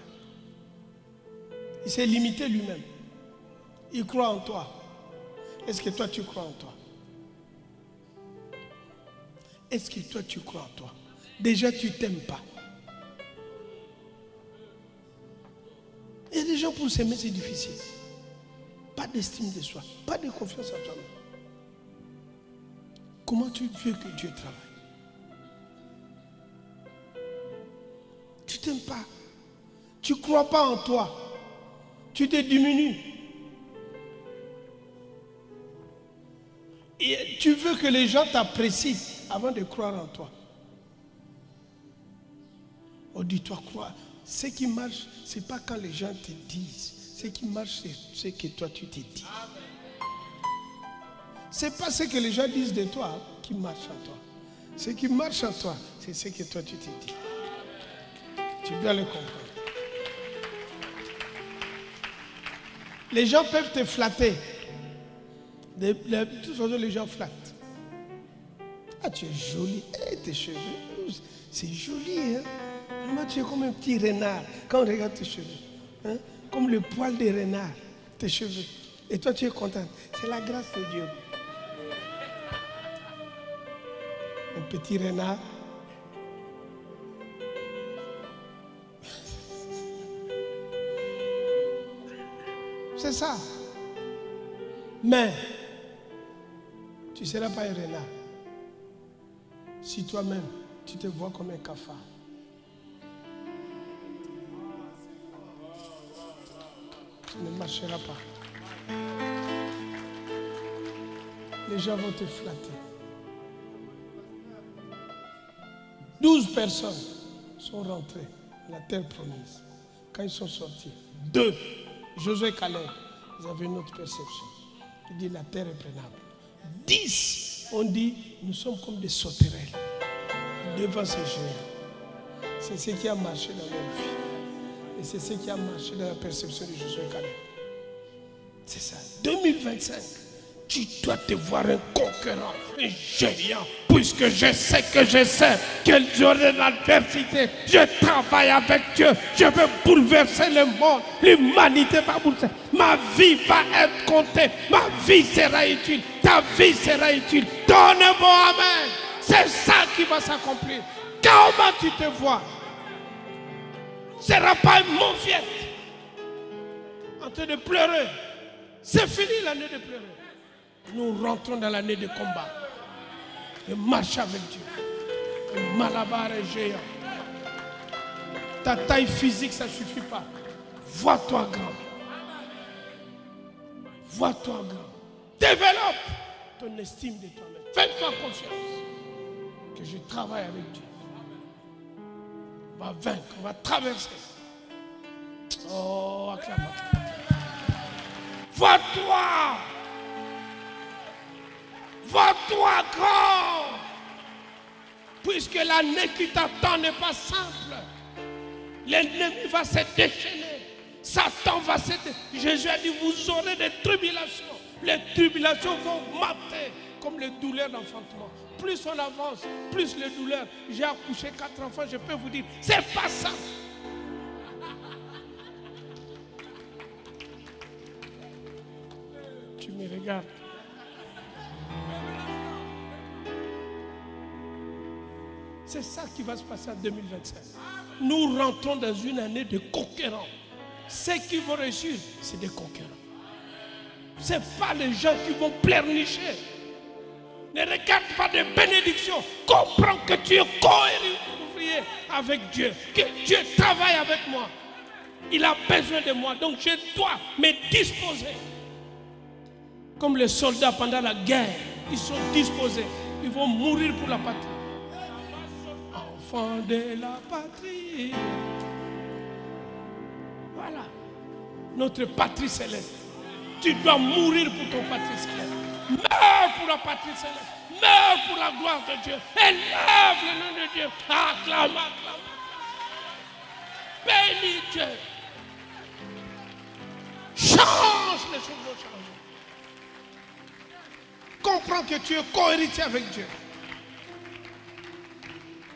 Il s'est limité lui-même. Il croit en toi. Est-ce que toi tu crois en toi? Est-ce que toi tu crois en toi? Déjà tu ne t'aimes pas. Il y a des gens pour s'aimer c'est difficile. Pas d'estime de soi, pas de confiance en toi-même. Comment tu veux que Dieu travaille? Tu ne t'aimes pas. Tu ne crois pas en toi. Tu te diminues. Et tu veux que les gens t'apprécient avant de croire en toi. On dit, toi crois. Ce qui marche, ce n'est pas quand les gens te disent. Ce qui marche, c'est ce que toi tu te dis. Ce n'est pas ce que les gens disent de toi qui marche en toi. Ce qui marche en toi, c'est ce que toi tu te dis. Tu dois le comprendre. Les gens peuvent te flatter. De toute façon, les gens flattent. Ah, tu es jolie. Eh, tes cheveux, c'est joli. Hein? Vraiment, tu es comme un petit renard. Quand on regarde tes cheveux, hein? Comme le poil des renards, tes cheveux. Et toi, tu es contente. C'est la grâce de Dieu. Un petit renard. C'est ça. Mais, tu ne seras pas un renard. Si toi-même, tu te vois comme un cafard. Tu ne marcheras pas. Les gens vont te flatter. 12 personnes sont rentrées dans la terre promise. Quand ils sont sortis, 2, Josué et Caleb, ils avaient une autre perception. Ils disent la terre est prenable. 10, on dit, nous sommes comme des sauterelles devant ces géants. C'est ce qui a marché dans leur vie. Et c'est ce qui a marché dans la perception de Josué et Caleb. C'est ça. 2025, tu dois te voir un concurrent, un géant, puisque je sais que j'aurai l'adversité. Je travaille avec Dieu. Je veux bouleverser le monde. L'humanité va bouleverser. Ma vie va être comptée. Ma vie sera utile. Ta vie sera utile. Donne-moi amen. C'est ça qui va s'accomplir. Comment tu te vois? Ce ne sera pas une mauviette en train de pleurer. C'est fini l'année de pleurer. Nous rentrons dans l'année de combat. De marche avec Dieu. De malabar et géant. Ta taille physique, ça ne suffit pas. Vois-toi grand. Vois-toi grand. Développe ton estime de toi-même. Fais-toi confiance. Que je travaille avec Dieu. On va vaincre, on va traverser. Oh, acclame. Vois-toi. Vois-toi grand. Puisque l'année qui t'attend n'est pas simple. L'ennemi va se déchaîner. Satan va se déchaîner. Jésus a dit, vous aurez des tribulations. Les tribulations vont augmenter comme les douleurs d'enfantement. Plus on avance, plus les douleurs. J'ai accouché 4 enfants, je peux vous dire, c'est pas ça. Tu me regardes. C'est ça qui va se passer en 2025. Nous rentrons dans une année de conquérants. Ceux qui vont réussir, c'est des conquérants. Ce n'est pas les gens qui vont pleurnicher. Ne regarde pas de bénédictions. Comprends que tu es co-ouvrier avec Dieu. Que Dieu travaille avec moi. Il a besoin de moi. Donc je dois me disposer. Comme les soldats pendant la guerre. Ils sont disposés. Ils vont mourir pour la patrie. Enfant de la patrie. Voilà. Notre patrie céleste. Tu dois mourir pour ton patrie céleste. Meurs pour la patrie céleste. Meurs pour la gloire de Dieu. Élève le nom de Dieu. Acclame, acclame. Bénis Dieu. Change les choses vont changer. Comprends que tu es co-héritier avec Dieu.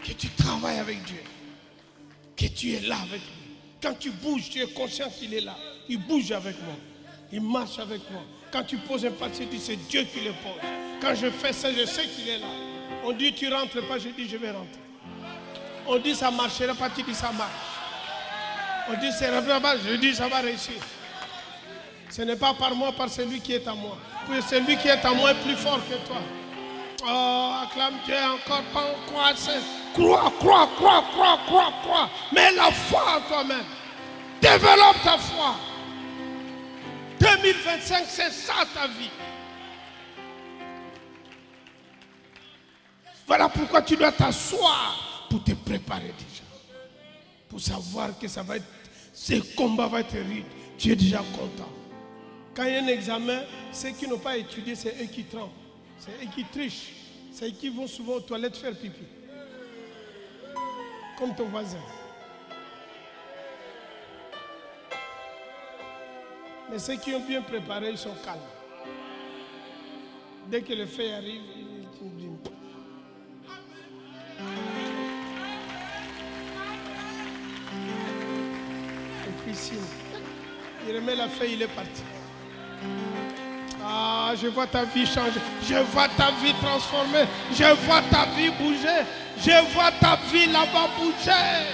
Que tu travailles avec Dieu. Que tu es là avec lui. Quand tu bouges, tu es conscient qu'il est là. Il bouge avec moi. Il marche avec moi. Quand tu poses un pas, tu dis c'est Dieu qui le pose. Quand je fais ça, je sais qu'il est là. On dit tu ne rentres pas, je dis je vais rentrer. On dit ça ne marchera pas, tu dis ça marche. On dit c'est pas, je dis ça va réussir. Ce n'est pas par moi, par celui qui est en moi. Puis celui qui est en moi est plus fort que toi. Oh, acclame Dieu encore, pas en croire. Crois. Mets la foi en toi-même. Développe ta foi. 2025, c'est ça ta vie. Voilà pourquoi tu dois t'asseoir pour te préparer déjà. Pour savoir que ça va être, ce combat va être rude. Tu es déjà content. Quand il y a un examen, ceux qui n'ont pas étudié, c'est eux qui tremblent. C'est eux qui trichent. C'est eux qui vont souvent aux toilettes faire pipi. Comme ton voisin. Mais ceux qui ont bien préparé, ils sont calmes. Dès que le fait arrive, ils disent. Et puis si il remet la feuille, il est parti. Ah, je vois ta vie changer. Je vois ta vie transformée. Je vois ta vie bouger. Je vois ta vie là-bas bouger.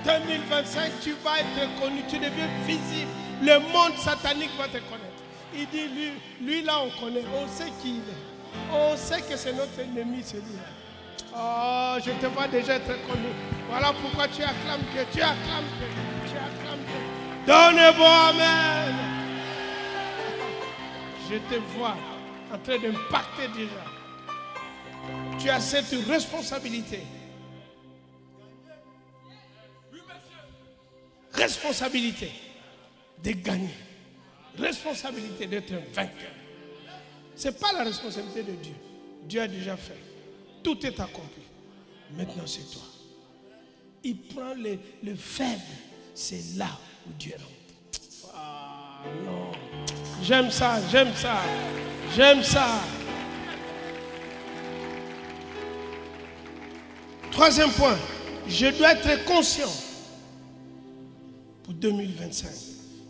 2025, tu vas être connu. Tu deviens visible. Le monde satanique va te connaître. Il dit, lui là, on connaît. On sait qui il est. On sait que c'est notre ennemi, celui-là. Oh, je te vois déjà être connu. Voilà pourquoi tu acclames Dieu. Tu acclames Dieu. Tu acclames Dieu. Donne-moi amen. Je te vois en train d'impacter déjà. Tu as cette responsabilité. Responsabilité de gagner. Responsabilité d'être un vainqueur. Ce n'est pas la responsabilité de Dieu. Dieu a déjà fait. Tout est accompli. Maintenant, c'est toi. Il prend le faible. C'est là où Dieu rentre. Ah non. J'aime ça, j'aime ça. J'aime ça. Troisième point. Je dois être conscient pour 2025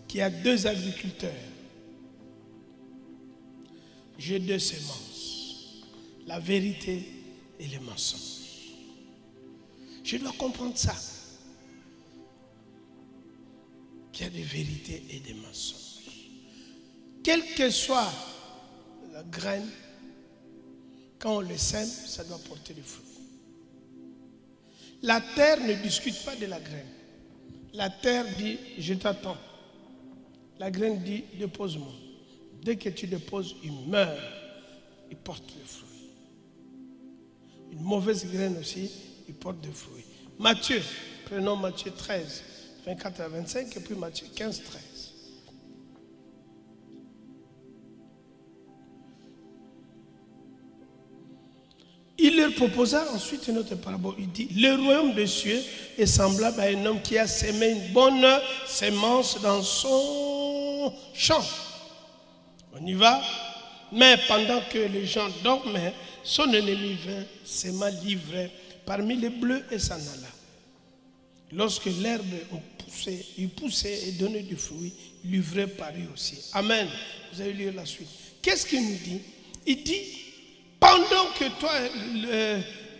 qu'il y a 2 agriculteurs. J'ai 2 semences. La vérité et le mensonge. Je dois comprendre ça. Qu'il y a des vérités et des mensonges. Quelle que soit la graine, quand on le sème, ça doit porter des fruits. La terre ne discute pas de la graine. La terre dit, je t'attends. La graine dit, dépose-moi. Dès que tu déposes, il meurt. Il porte des fruits. Une mauvaise graine aussi, il porte des fruits. Matthieu, prenons Matthieu 13, 24 à 25, et puis Matthieu 15, 13. Il leur proposa ensuite une autre parabole. Il dit, le royaume des cieux est semblable à un homme qui a semé une bonne semence dans son champ. On y va. Mais pendant que les gens dormaient, son ennemi vint, s'aima livré parmi les bleus et s'en alla. Lorsque l'herbe poussait, il poussait et donnait du fruit, livré parut aussi. Amen. Vous allez lire la suite. Qu'est-ce qu'il nous dit? Il dit, pendant que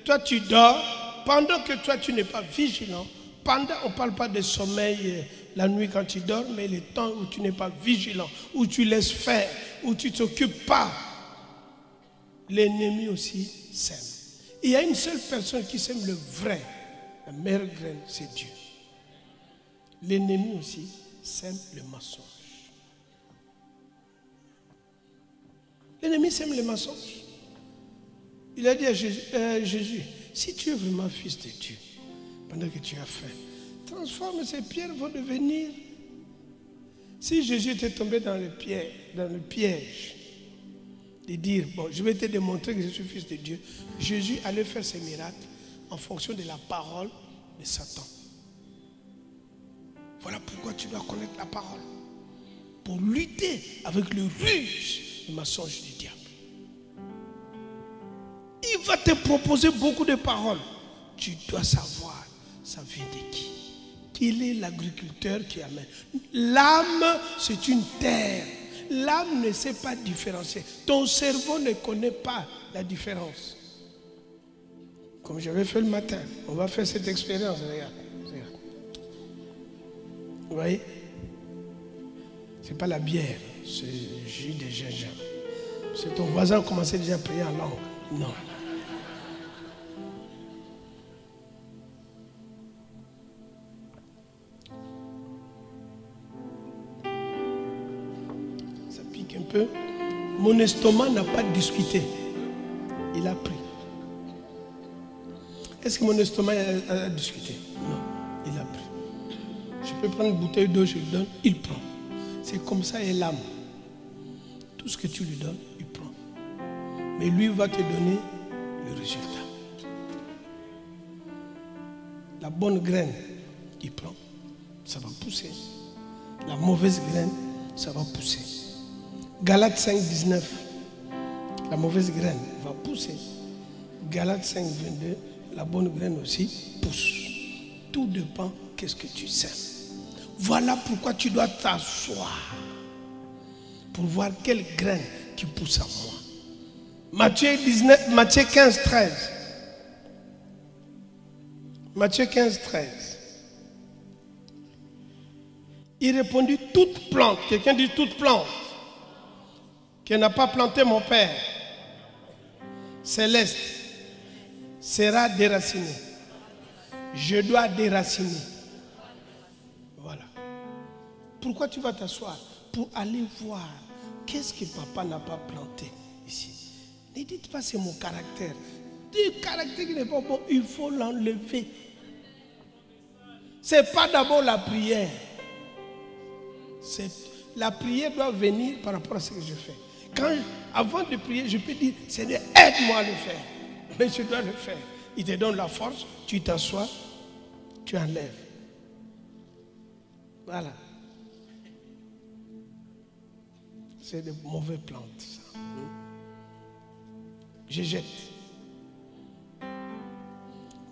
toi tu dors, pendant que toi tu n'es pas vigilant, on ne parle pas de sommeil la nuit quand tu dors, mais le temps où tu n'es pas vigilant, où tu laisses faire, où tu ne t'occupes pas, l'ennemi aussi sème. Il y a une seule personne qui sème le vrai, la meilleure graine, c'est Dieu. L'ennemi aussi sème le mensonge. L'ennemi sème le mensonge. Il a dit à Jésus, si tu es vraiment fils de Dieu, pendant que tu as faim, transforme ces pierres vont devenir. Si Jésus était tombé dans le piège de dire, bon, je vais te démontrer que je suis fils de Dieu, Jésus allait faire ses miracles en fonction de la parole de Satan. Voilà pourquoi tu dois connaître la parole. Pour lutter avec le ruse, le mensonge du diable. Il va te proposer beaucoup de paroles. Tu dois savoir, ça vient de qui? Quel est l'agriculteur qui amène? L'âme, c'est une terre. L'âme ne sait pas différencier. Ton cerveau ne connaît pas la différence. Comme j'avais fait le matin, on va faire cette expérience. Regarde. Vous voyez? Ce n'est pas la bière, c'est le jus de gingembre. C'est ton voisin qui commençait déjà à prier en langue. Non. Ça pique un peu. Mon estomac n'a pas discuté. Il a pris. Est-ce que mon estomac a discuté? Non, il a pris. Je peux prendre une bouteille d'eau, je lui donne, il prend. C'est comme ça et l'âme. Tout ce que tu lui donnes, il prend. Mais lui va te donner le résultat. La bonne graine, il prend, ça va pousser. La mauvaise graine, ça va pousser. Galates 5, 19, la mauvaise graine va pousser. Galates 5, 22, la bonne graine aussi pousse. Tout dépend qu'est-ce que tu sèmes. Voilà pourquoi tu dois t'asseoir pour voir quelle graine qui pousse en moi. Matthieu 15, 13. Matthieu 15, 13. Il répondit, toute plante, quelqu'un dit toute plante, qui n'a pas planté mon Père céleste, sera déracinée. Je dois déraciner. Voilà. Pourquoi tu vas t'asseoir? Pour aller voir qu'est-ce que papa n'a pas planté ici. Ne dites pas c'est mon caractère. Du caractère qui n'est pas bon, il faut l'enlever. Ce n'est pas d'abord la prière. La prière doit venir par rapport à ce que je fais. Avant de prier, je peux dire, Seigneur, aide-moi à le faire. Mais je dois le faire. Il te donne la force, tu t'assois, tu enlèves. Voilà. C'est de mauvaises plantes, ça. Je jette.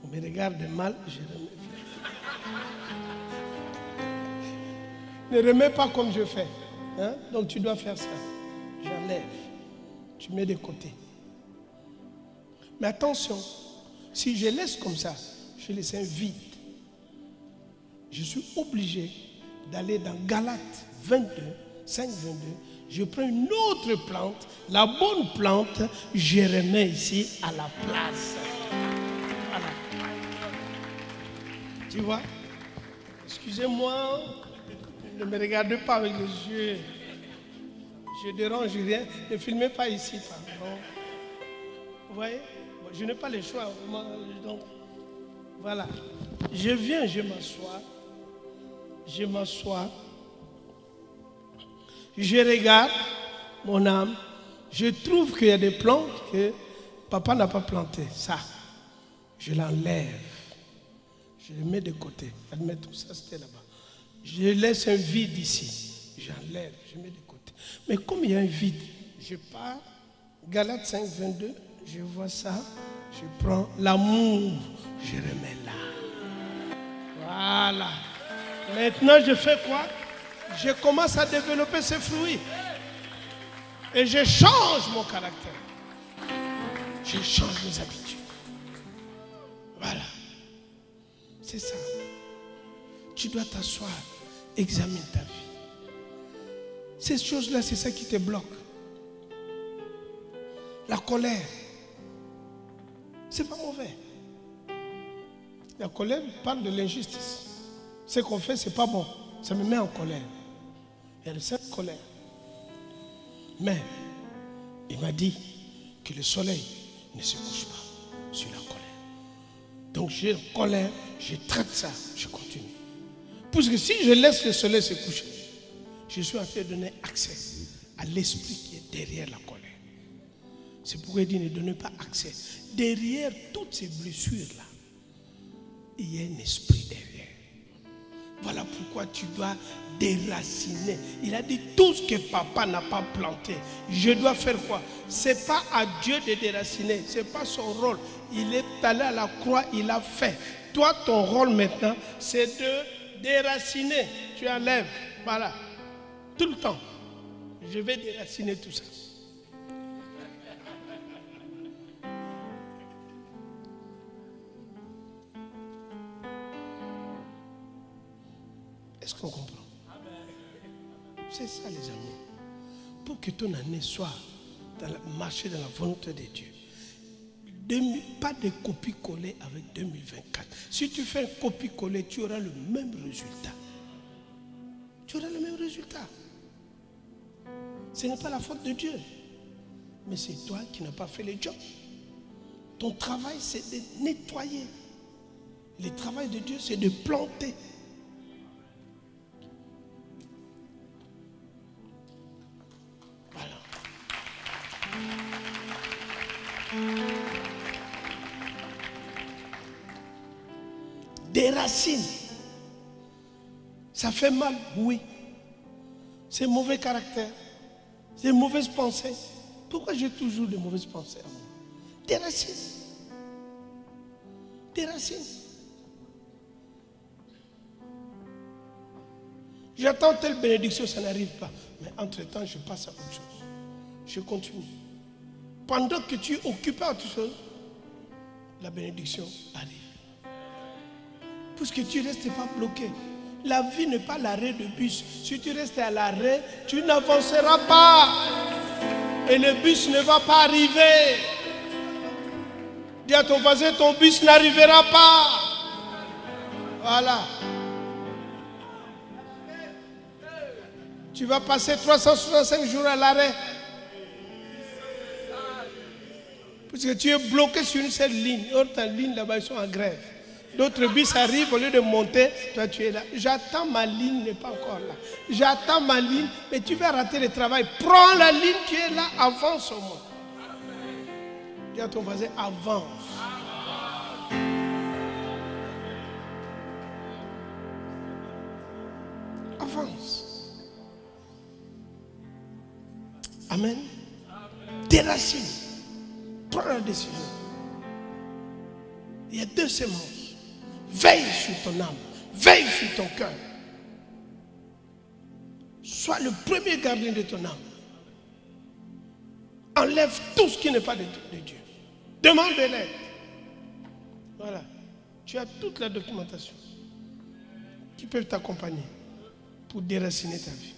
On me regarde mal, je remets. Ne remets pas comme je fais. Hein? Donc tu dois faire ça. J'enlève. Tu mets de côté. Mais attention, si je laisse comme ça, je laisse un vide. Je suis obligé d'aller dans Galates 22, 5, 22. Je prends une autre plante, la bonne plante, je remets ici à la place. Voilà. Tu vois? Excusez-moi, ne me regardez pas avec les yeux. Je ne dérange rien. Ne filmez pas ici, pardon. Vous voyez? Je n'ai pas le choix. Donc, voilà. Je viens, je m'assois. Je m'assois. Je regarde mon âme. Je trouve qu'il y a des plantes que papa n'a pas plantées. Ça, je l'enlève. Je les mets de côté. Admettons, ça c'était là-bas. Je laisse un vide ici. J'enlève, je mets de côté. Mais comme il y a un vide, je pars. Galates 5, 22, je vois ça. Je prends l'amour, je remets là. Voilà. Maintenant, je fais quoi? Je commence à développer ces fruits. Et je change mon caractère. Je change mes habitudes. Voilà. C'est ça. Tu dois t'asseoir, examine ta vie. Ces choses-là, c'est ça qui te bloque. La colère. C'est pas mauvais. La colère parle de l'injustice. Ce qu'on fait, c'est pas bon. Ça me met en colère. Il y a de cette colère. Mais il m'a dit que le soleil ne se couche pas sur la colère. Donc j'ai une colère, je traite ça, je continue. Parce que si je laisse le soleil se coucher, je suis en train de donner accès à l'esprit qui est derrière la colère. C'est pourquoi il dit ne donnez pas accès. Derrière toutes ces blessures-là, il y a un esprit derrière. Voilà pourquoi tu dois déraciner. Il a dit tout ce que papa n'a pas planté. Je dois faire quoi? Ce n'est pas à Dieu de déraciner. Ce n'est pas son rôle. Il est allé à la croix, il a fait. Toi, ton rôle maintenant, c'est de déraciner. Tu enlèves. Voilà. Tout le temps. Je vais déraciner tout ça. Est-ce qu'on comprend? C'est ça, les amis. Pour que ton année soit marcher dans la volonté de Dieu. Pas de copie-coller avec 2024. Si tu fais un copie-coller, tu auras le même résultat. Tu auras le même résultat. Ce n'est pas la faute de Dieu. Mais c'est toi qui n'as pas fait le job. Ton travail, c'est de nettoyer. Le travail de Dieu, c'est de planter. Des racines. Ça fait mal, oui. C'est mauvais caractère. C'est mauvaise pensée. Pourquoi j'ai toujours de mauvaises pensées à moi? Des racines. Des racines. J'attends telle bénédiction, ça n'arrive pas. Mais entre-temps, je passe à autre chose. Je continue. Pendant que tu es occupé à autre chose, la bénédiction arrive. Puisque tu ne restes pas bloqué. La vie n'est pas l'arrêt de bus. Si tu restes à l'arrêt, tu n'avanceras pas. Et le bus ne va pas arriver. Dis à ton voisin, ton bus n'arrivera pas. Voilà. Tu vas passer 365 jours à l'arrêt. Parce que tu es bloqué sur une seule ligne. Autre ligne là-bas, ils sont en grève. D'autres bus arrivent, au lieu de monter, toi tu es là. J'attends, ma ligne n'est pas encore là. J'attends ma ligne, mais tu vas rater le travail. Prends la ligne, tu es là, avance au moins. Dis à ton voisin, avance. Avance. Amen. Déracine. Prends la décision. Il y a 2 semences. Veille sur ton âme. Veille sur ton cœur. Sois le premier gardien de ton âme. Enlève tout ce qui n'est pas de Dieu. Demande de l'aide. Voilà. Tu as toute la documentation qui peut t'accompagner pour déraciner ta vie.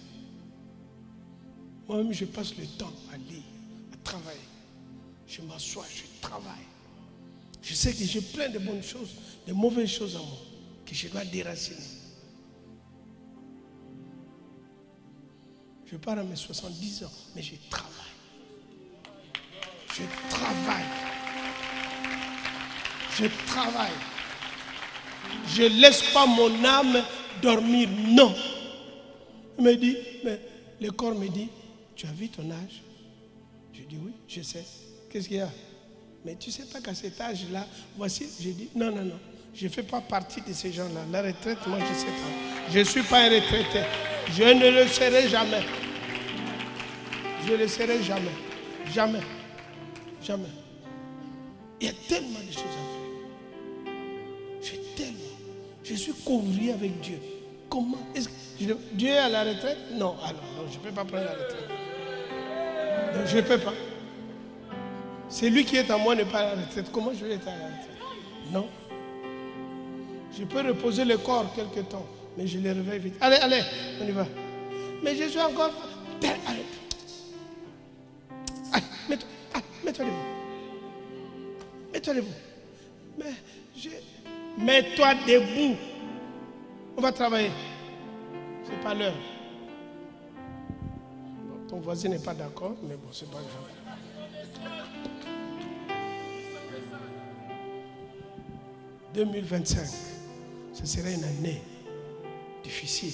Moi-même, je passe le temps à lire, à travailler. Je m'assois, je travaille. Je sais que j'ai plein de bonnes choses, de mauvaises choses en moi, que je dois déraciner. Je pars à mes 70 ans, mais je travaille. Je travaille. Je travaille. Je ne laisse pas mon âme dormir. Non. Il me dit, mais le corps me dit, tu as vu ton âge? Je dis oui, je sais. Qu'est-ce qu'il y a? Mais tu ne sais pas qu'à cet âge-là, voici, je dis, non, non, non. Je ne fais pas partie de ces gens-là. La retraite, moi, je ne sais pas. Je ne suis pas un retraité. Je ne le serai jamais. Je ne le serai jamais. Jamais. Jamais. Il y a tellement de choses à faire. J'ai tellement. Je suis couvri avec Dieu. Comment est-ce que Dieu est à la retraite? Non. Alors, non, je ne peux pas prendre la retraite. Non, je ne peux pas. C'est lui qui est à moi n'est pas à la retraite. Comment je vais être à la retraite? Non. Je peux reposer le corps quelque temps, mais je le réveille vite. Allez, allez, on y va. Mais je suis encore... Allez. Allez, mets-toi debout. Mets-toi debout. Mets-toi debout. On va travailler. C'est pas l'heure. Bon, ton voisin n'est pas d'accord, mais bon, c'est pas grave. 2025, ce serait une année difficile,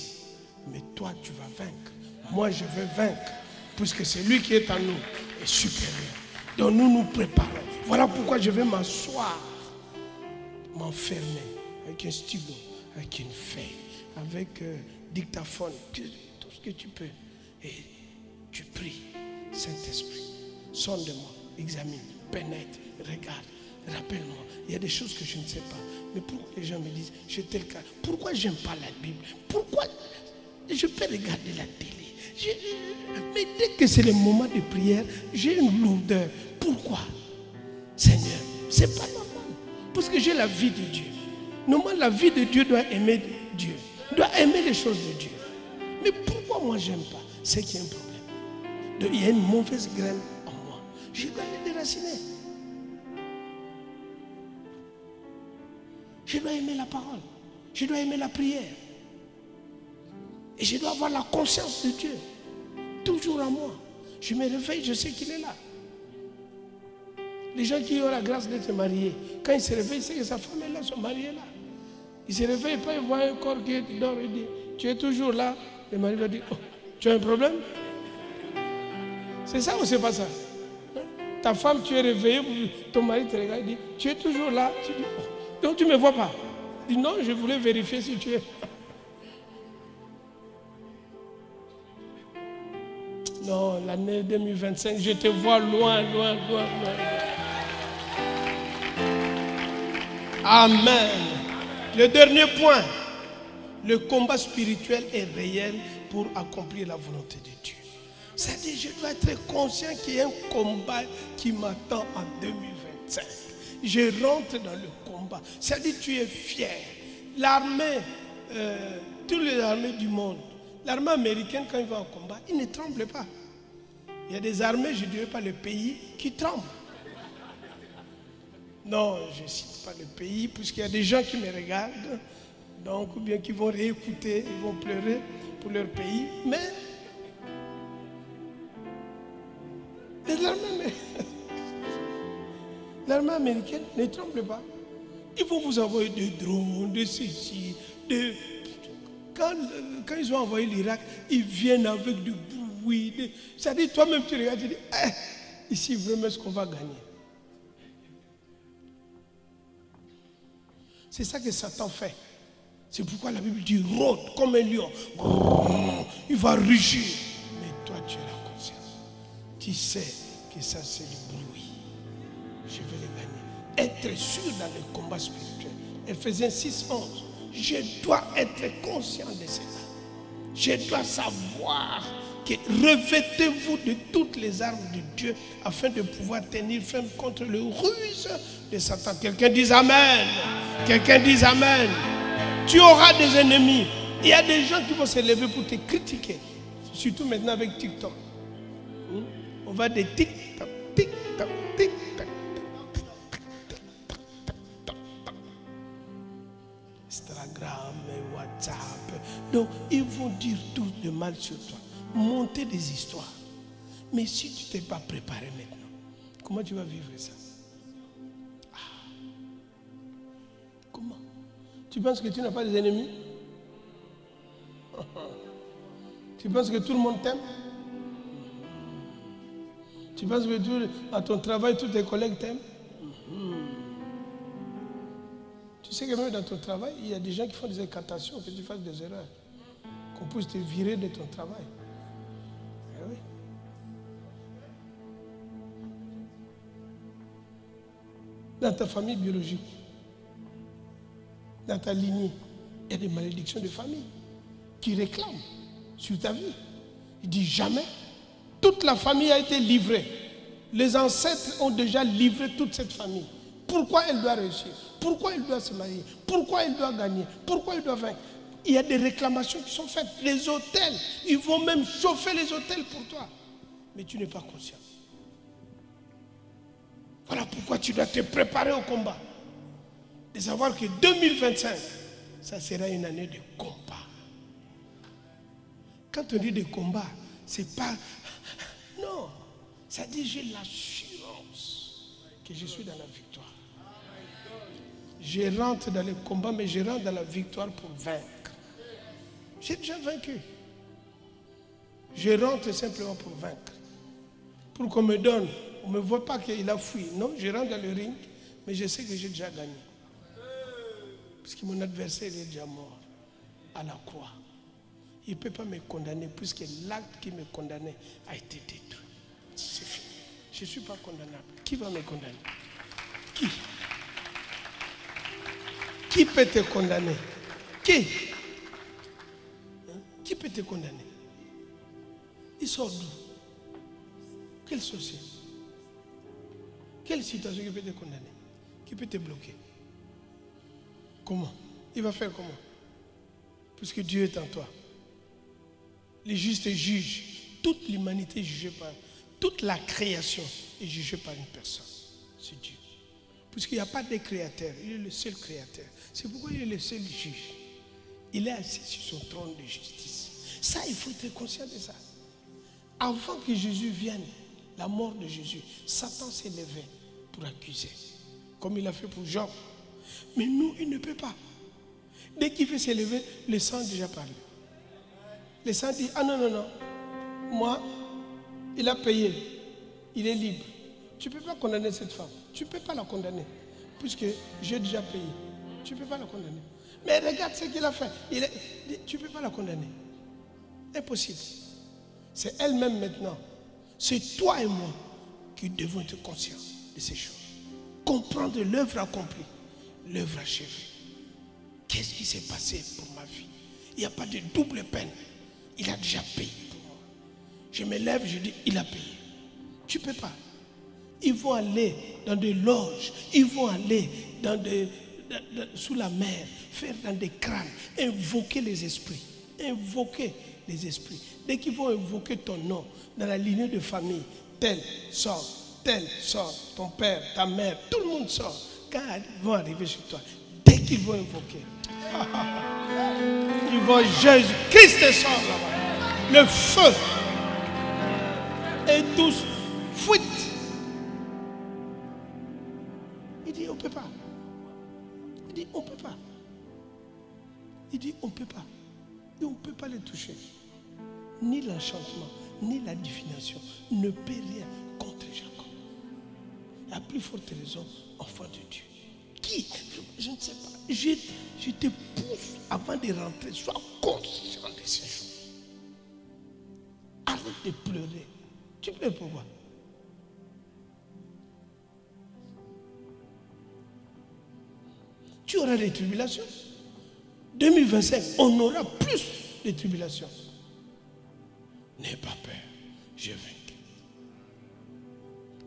mais toi tu vas vaincre. Moi je veux vaincre, puisque celui qui est en nous est supérieur. Donc nous nous préparons. Voilà pourquoi je vais m'asseoir, m'enfermer avec un stylo, avec une feuille, avec dictaphone, tout ce que tu peux. Et tu pries, Saint-Esprit, sonde-moi, examine, pénètre, regarde. Rappelle-moi, il y a des choses que je ne sais pas. Mais pourquoi les gens me disent, j'ai tel cas? Pourquoi j'aime pas la Bible? Pourquoi je peux regarder la télé? Mais dès que c'est le moment de prière, j'ai une lourdeur. Pourquoi? Seigneur, c'est pas normal. Parce que j'ai la vie de Dieu. Normalement, la vie de Dieu doit aimer Dieu. Doit aimer les choses de Dieu. Mais pourquoi moi j'aime pas? C'est qu'il y a un problème. Donc, il y a une mauvaise graine en moi. Je dois les déraciner. Je dois aimer la parole. Je dois aimer la prière. Et je dois avoir la conscience de Dieu. Toujours en moi. Je me réveille, je sais qu'il est là. Les gens qui ont la grâce d'être mariés, quand ils se réveillent, c'est que sa femme est là, son mari est là. Ils se réveillent pas, ils voient un corps qui dort et dit, tu es toujours là. Le mari va dire, oh, tu as un problème? C'est ça ou c'est pas ça? Ta femme, tu es réveillée, ton mari te regarde et dit, tu es toujours là. Tu dis, oh. Donc tu ne me vois pas. Je dis non, je voulais vérifier si tu es. Non, l'année 2025, je te vois loin, loin, loin, loin. Amen. Le dernier point. Le combat spirituel est réel pour accomplir la volonté de Dieu. C'est-à-dire, je dois être conscient qu'il y a un combat qui m'attend en 2025. Je rentre dans le combat. C'est-à-dire, tu es fier. L'armée, toutes les armées du monde, l'armée américaine, quand il va en combat, il ne tremble pas. Il y a des armées, je ne dirais pas le pays, qui tremblent. Non, je ne cite pas le pays, puisqu'il y a des gens qui me regardent, donc, ou bien qui vont réécouter, ils vont pleurer pour leur pays, mais l'armée américaine ne tremble pas. Ils vont vous envoyer des drones, de ceci, quand ils ont envoyé l'Irak, ils viennent avec du bruit. C'est-à-dire, toi-même, tu regardes, tu dis, ici, vraiment, est-ce qu'on va gagner? C'est ça que Satan fait. C'est pourquoi la Bible dit, rôde comme un lion. Il va rugir. Mais toi, tu as la conscience. Tu sais que ça, c'est le bruit. Je vais le gagner. Être sûr dans le combat spirituel. Ephésiens 6:11. Je dois être conscient de cela. Je dois savoir que revêtez-vous de toutes les armes de Dieu afin de pouvoir tenir ferme contre le ruse de Satan. Quelqu'un dise Amen. Quelqu'un dise Amen. Tu auras des ennemis. Il y a des gens qui vont se lever pour te critiquer. Surtout maintenant avec TikTok. On va des TikTok, TikTok, TikTok. Instagram, WhatsApp. Donc, ils vont dire tout de mal sur toi. Monter des histoires. Mais si tu ne t'es pas préparé maintenant, comment tu vas vivre ça? Comment? Tu penses que tu n'as pas des ennemis? Tu penses que tout le monde t'aime? Tu penses que à ton travail, tous tes collègues t'aiment? Tu sais que même dans ton travail, il y a des gens qui font des incantations, que tu fasses des erreurs. Qu'on puisse te virer de ton travail. Eh oui. Dans ta famille biologique, dans ta lignée, il y a des malédictions de famille qui réclament sur ta vie. Il dit jamais. Toute la famille a été livrée. Les ancêtres ont déjà livré toute cette famille. Pourquoi elle doit réussir? Pourquoi elle doit se marier? Pourquoi elle doit gagner? Pourquoi elle doit vaincre? Il y a des réclamations qui sont faites. Les hôtels, ils vont même chauffer les hôtels pour toi. Mais tu n'es pas conscient. Voilà pourquoi tu dois te préparer au combat. De savoir que 2025, ça sera une année de combat. Quand on dit de combat, c'est pas... Non, ça dit j'ai l'assurance que je suis dans la victoire. Je rentre dans le combat, mais je rentre dans la victoire pour vaincre. J'ai déjà vaincu. Je rentre simplement pour vaincre. Pour qu'on me donne, on ne me voit pas qu'il a fui. Non, je rentre dans le ring, mais je sais que j'ai déjà gagné. Parce que mon adversaire est déjà mort à la croix. Il ne peut pas me condamner puisque l'acte qui me condamnait a été détruit. C'est fini. Je ne suis pas condamnable. Qui va me condamner? Qui? Qui peut te condamner? Qui? Hein? Qui peut te condamner? Il sort d'où? Quel sorcier? Quelle situation qui peut te condamner? Qui peut te bloquer? Comment? Il va faire comment? Puisque Dieu est en toi. Les justes jugent. Toute l'humanité est jugée par... Toute la création est jugée par une personne. C'est Dieu. Puisqu'il n'y a pas de créateur. Il est le seul créateur. C'est pourquoi il est le seul juge. Il est assis sur son trône de justice. Ça, il faut être conscient de ça. Avant que Jésus vienne, la mort de Jésus, Satan s'est levé pour accuser. Comme il a fait pour Job. Mais nous, il ne peut pas. Dès qu'il veut se lever, le sang a déjà parlé. Le sang dit, ah non, non, non. Moi, il a payé. Il est libre. Tu ne peux pas condamner cette femme. Tu ne peux pas la condamner. Puisque j'ai déjà payé. Tu ne peux pas la condamner. Mais regarde ce qu'il a fait. Tu ne peux pas la condamner. Impossible. C'est elle-même maintenant. C'est toi et moi qui devons être conscients de ces choses. Comprendre l'œuvre accomplie, l'œuvre achevée. Qu'est-ce qui s'est passé pour ma vie? Il n'y a pas de double peine. Il a déjà payé pour moi. Je me lève, je dis, il a payé. Tu ne peux pas. Ils vont aller dans des loges, ils vont aller sous la mer, faire dans des crânes, invoquer les esprits. Invoquer les esprits. Dès qu'ils vont invoquer ton nom dans la lignée de famille, tel sort, ton père, ta mère, tout le monde sort. Quand ils vont arriver sur toi, dès qu'ils vont invoquer, ils vont Jésus-Christ sort là-bas. Le feu. Et tous fuitent. Il dit, on ne peut pas. Il dit, on ne peut pas. Il dit, on ne peut pas. Et on ne peut pas les toucher. Ni l'enchantement, ni la divination ne peut rien contre Jacob. À plus forte raison, enfant de Dieu. Qui? Je ne sais pas. Je te pousse avant de rentrer. Sois conscient de ces choses. Arrête de pleurer. Tu pleures pourquoi? Tu auras des tribulations. 2025, on aura plus de tribulations. N'aie pas peur, je vaincu.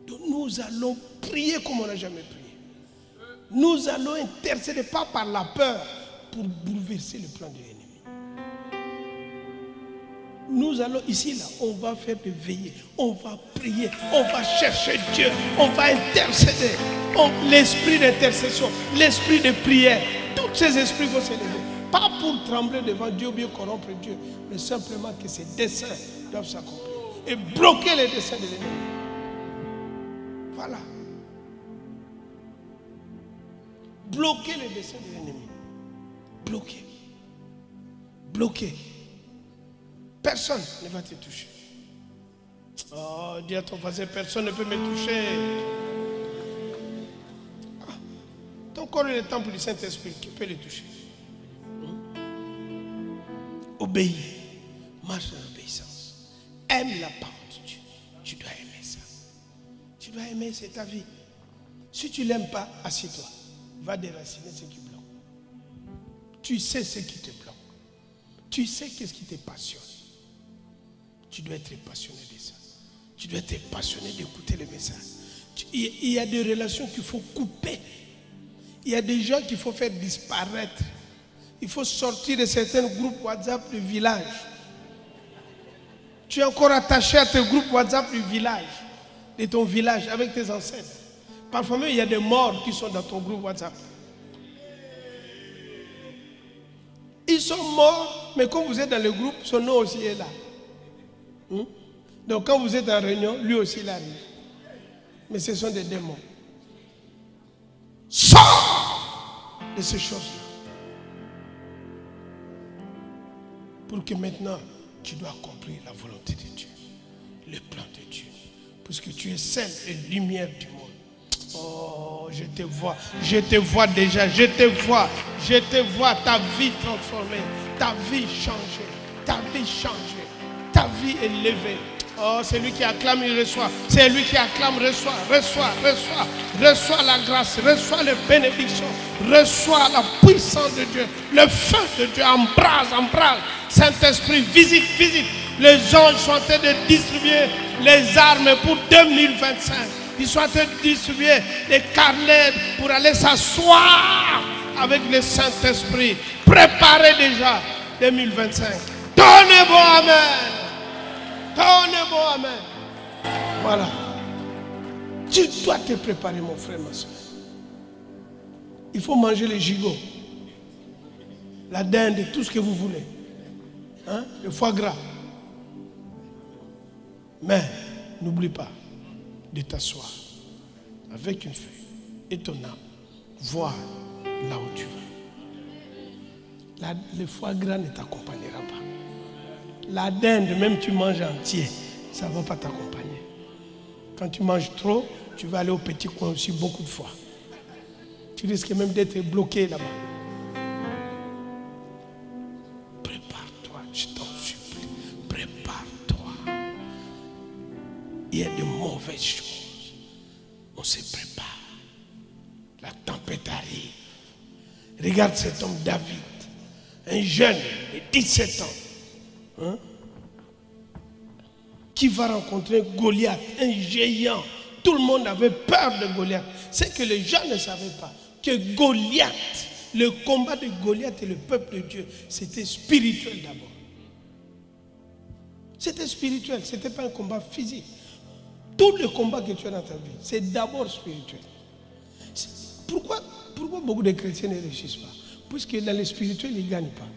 Donc nous allons prier comme on n'a jamais prié. Nous allons intercéder, pas par la peur, pour bouleverser le plan de l'ennemi. Nous allons ici, là, on va faire des veillées, on va prier, on va chercher Dieu, on va intercéder. L'esprit d'intercession, l'esprit de prière, tous ces esprits vont s'élever. Pas pour trembler devant Dieu ou bien corrompre Dieu, mais simplement que ses desseins doivent s'accomplir. Et bloquer les desseins de l'ennemi. Voilà. Bloquer les desseins de l'ennemi. Bloquer. Bloquer. Personne ne va te toucher. Oh, dis à ton voisin, personne ne peut me toucher. Ah, ton corps est le temple du Saint-Esprit. Qui peut le toucher? Obéis. Marche dans l'obéissance. Aime la parole de Dieu. Tu dois aimer ça. Tu dois aimer, c'est ta vie. Si tu ne l'aimes pas, assieds-toi. Va déraciner ce qui bloque. Tu sais ce qui te bloque. Tu sais qu'est-ce qui te passionne. Tu dois être passionné de ça. Tu dois être passionné d'écouter le message. Il y a des relations qu'il faut couper. Il y a des gens qu'il faut faire disparaître. Il faut sortir de certains groupes WhatsApp du village. Tu es encore attaché à tes groupes WhatsApp du village, de ton village, avec tes ancêtres. Parfois même, il y a des morts qui sont dans ton groupe WhatsApp. Ils sont morts, mais quand vous êtes dans le groupe, son nom aussi est là. Donc quand vous êtes en réunion, lui aussi il arrive. Mais ce sont des démons. Sors de ces choses-là. Pour que maintenant, tu dois accomplir la volonté de Dieu. Le plan de Dieu. Parce que tu es sel et lumière du monde. Oh, je te vois déjà, je te vois ta vie transformée, ta vie changée, ta vie élevée. Oh, c'est lui qui acclame, il reçoit. C'est lui qui acclame, reçoit. Reçois la grâce, reçois les bénédictions, reçois la puissance de Dieu, le feu de Dieu, embrase. Saint-Esprit, visite. Les anges sont en train de distribuer les armes pour 2025. Ils sont en train de distribuer les carnets pour aller s'asseoir avec le Saint-Esprit. Préparez déjà 2025. Donnez bon amen. Voilà. Tu dois te préparer, mon frère, ma soeur. Il faut manger les gigots, la dinde, tout ce que vous voulez. Hein? Le foie gras. Mais n'oublie pas de t'asseoir avec une feuille et ton âme, voir là où tu vas. Le foie gras ne t'accompagnera pas. La dinde, même tu manges entier, ça ne va pas t'accompagner. Quand tu manges trop, tu vas aller au petit coin aussi beaucoup de fois. Tu risques même d'être bloqué là-bas. Prépare-toi, je t'en supplie. Prépare-toi. Il y a de mauvaises choses. On se prépare. La tempête arrive. Regarde cet homme David. un jeune de 17 ans, hein, qui va rencontrer Goliath, un géant. Tout le monde avait peur de Goliath. C'est que les gens ne savaient pas que Goliath, le combat de Goliath et le peuple de Dieu, c'était spirituel d'abord. C'était spirituel, ce n'était pas un combat physique. Tout le combat que tu as dans ta vie, c'est d'abord spirituel. Pourquoi beaucoup de chrétiens ne réussissent pas? Puisque dans le spirituel, ils ne gagnent pas.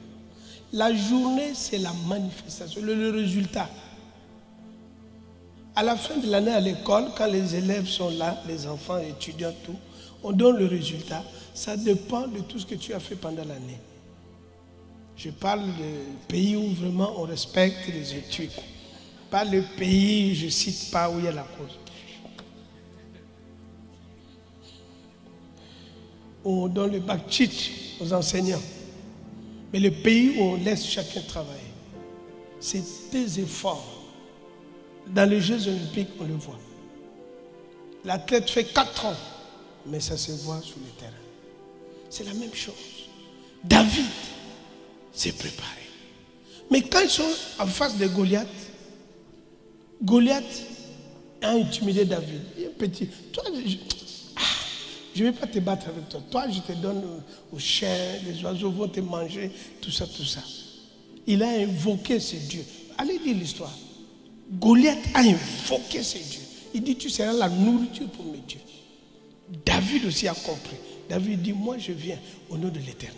La journée, c'est la manifestation, le résultat. À la fin de l'année à l'école, quand les élèves sont là, les enfants, les étudiants, tout, on donne le résultat. Ça dépend de tout ce que tu as fait pendant l'année. Je parle de pays où vraiment on respecte les études. Pas le pays, je ne cite pas, où il y a la cause. On donne le bac cheat aux enseignants. Mais le pays où on laisse chacun travailler. C'est des efforts. Dans les Jeux Olympiques, on le voit. L'athlète fait 4 ans, mais ça se voit sur le terrain. C'est la même chose. David s'est préparé. Mais quand ils sont en face de Goliath, Goliath a intimidé David. Il est petit. Toi, je ne vais pas te battre avec toi. Toi, je te donne aux chiens, les oiseaux vont te manger, tout ça, tout ça. Il a invoqué ses dieux. Allez lire l'histoire. Goliath a invoqué ses dieux. Il dit, tu seras la nourriture pour mes dieux. David aussi a compris. David dit, moi je viens au nom de l'Éternel.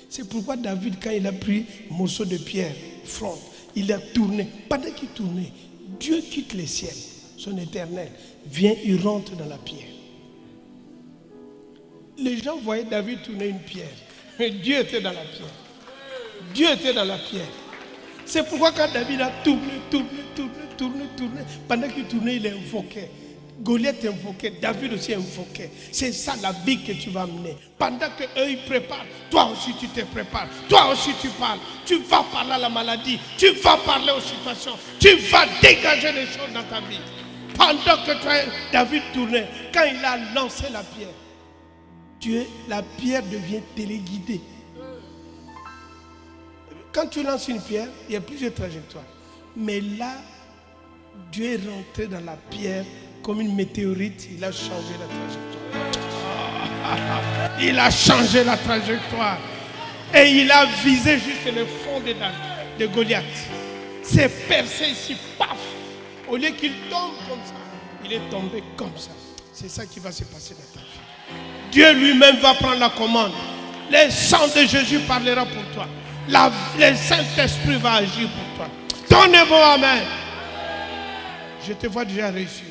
C'est pourquoi David, quand il a pris un morceau de pierre, front, il a tourné. Pendant qu'il tournait, Dieu quitte les ciels, son Éternel, vient, il rentre dans la pierre. Les gens voyaient David tourner une pierre, mais Dieu était dans la pierre. Dieu était dans la pierre. C'est pourquoi quand David a tourné, pendant qu'il tournait, il invoquait. Goliath invoquait, David aussi invoquait. C'est ça la vie que tu vas mener. Pendant qu'eux ils préparent, toi aussi tu te prépares. Toi aussi tu parles. Tu vas parler à la maladie. Tu vas parler aux situations. Tu vas dégager les choses dans ta vie. Pendant que David tournait, quand il a lancé la pierre, la pierre devient téléguidée. Quand tu lances une pierre, il y a plusieurs trajectoires. Mais là, Dieu est rentré dans la pierre comme une météorite. Il a changé la trajectoire. Il a changé la trajectoire. Et il a visé juste le fond de Goliath. C'est percé ici, paf. Au lieu qu'il tombe comme ça, il est tombé comme ça. C'est ça qui va se passer dans ta vie. Dieu lui-même va prendre la commande. Le sang de Jésus parlera pour toi. Le Saint-Esprit va agir pour toi. Donnez-moi amen. Je te vois déjà réussir.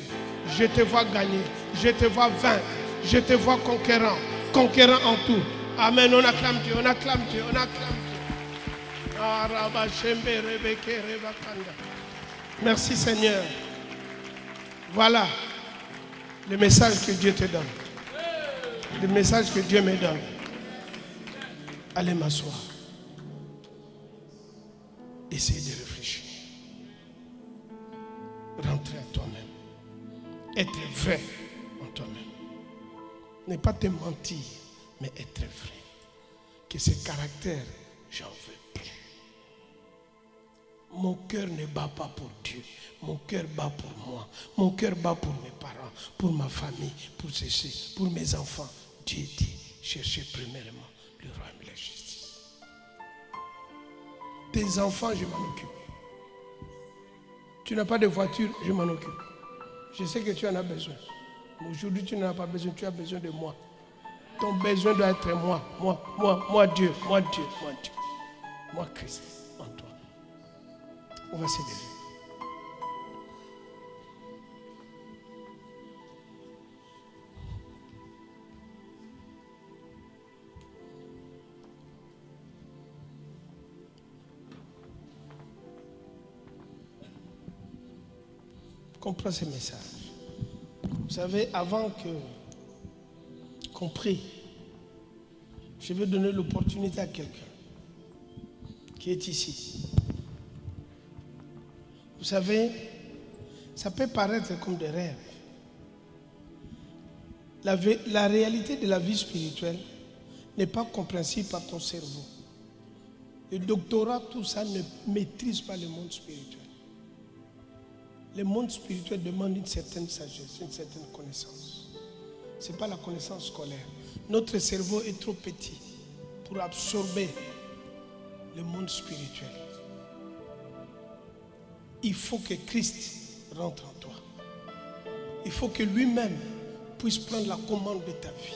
Je te vois gagner. Je te vois vaincre. Je te vois conquérant. Conquérant en tout. Amen. On acclame Dieu. On acclame Dieu. On acclame Dieu. Merci Seigneur. Voilà le message que Dieu te donne. Le message que Dieu me donne. Allez m'asseoir. Essayez de réfléchir. Rentrer à toi-même. Être vrai en toi-même. Ne pas te mentir, mais être vrai. Que ce caractère, j'en veux plus. Mon cœur ne bat pas pour Dieu. Mon cœur bat pour moi. Mon cœur bat pour mes parents, pour ma famille, pour ceci, pour mes enfants. Dieu dit, cherchez premièrement le royaume et la justice. Tes enfants, je m'en occupe. Tu n'as pas de voiture, je m'en occupe. Je sais que tu en as besoin. Mais aujourd'hui, tu n'en as pas besoin, tu as besoin de moi. Ton besoin doit être moi, Dieu, moi Dieu, moi Dieu. Moi Christ, en toi. On va s'aider. Comprends ce message. Vous savez, avant qu'on prie, je vais donner l'opportunité à quelqu'un qui est ici. Vous savez, ça peut paraître comme des rêves. La réalité de la vie spirituelle n'est pas compréhensible par ton cerveau. Le doctorat, tout ça ne maîtrise pas le monde spirituel. Le monde spirituel demande une certaine sagesse, une certaine connaissance. Ce n'est pas la connaissance scolaire. Notre cerveau est trop petit pour absorber le monde spirituel. Il faut que Christ rentre en toi. Il faut que lui-même puisse prendre la commande de ta vie.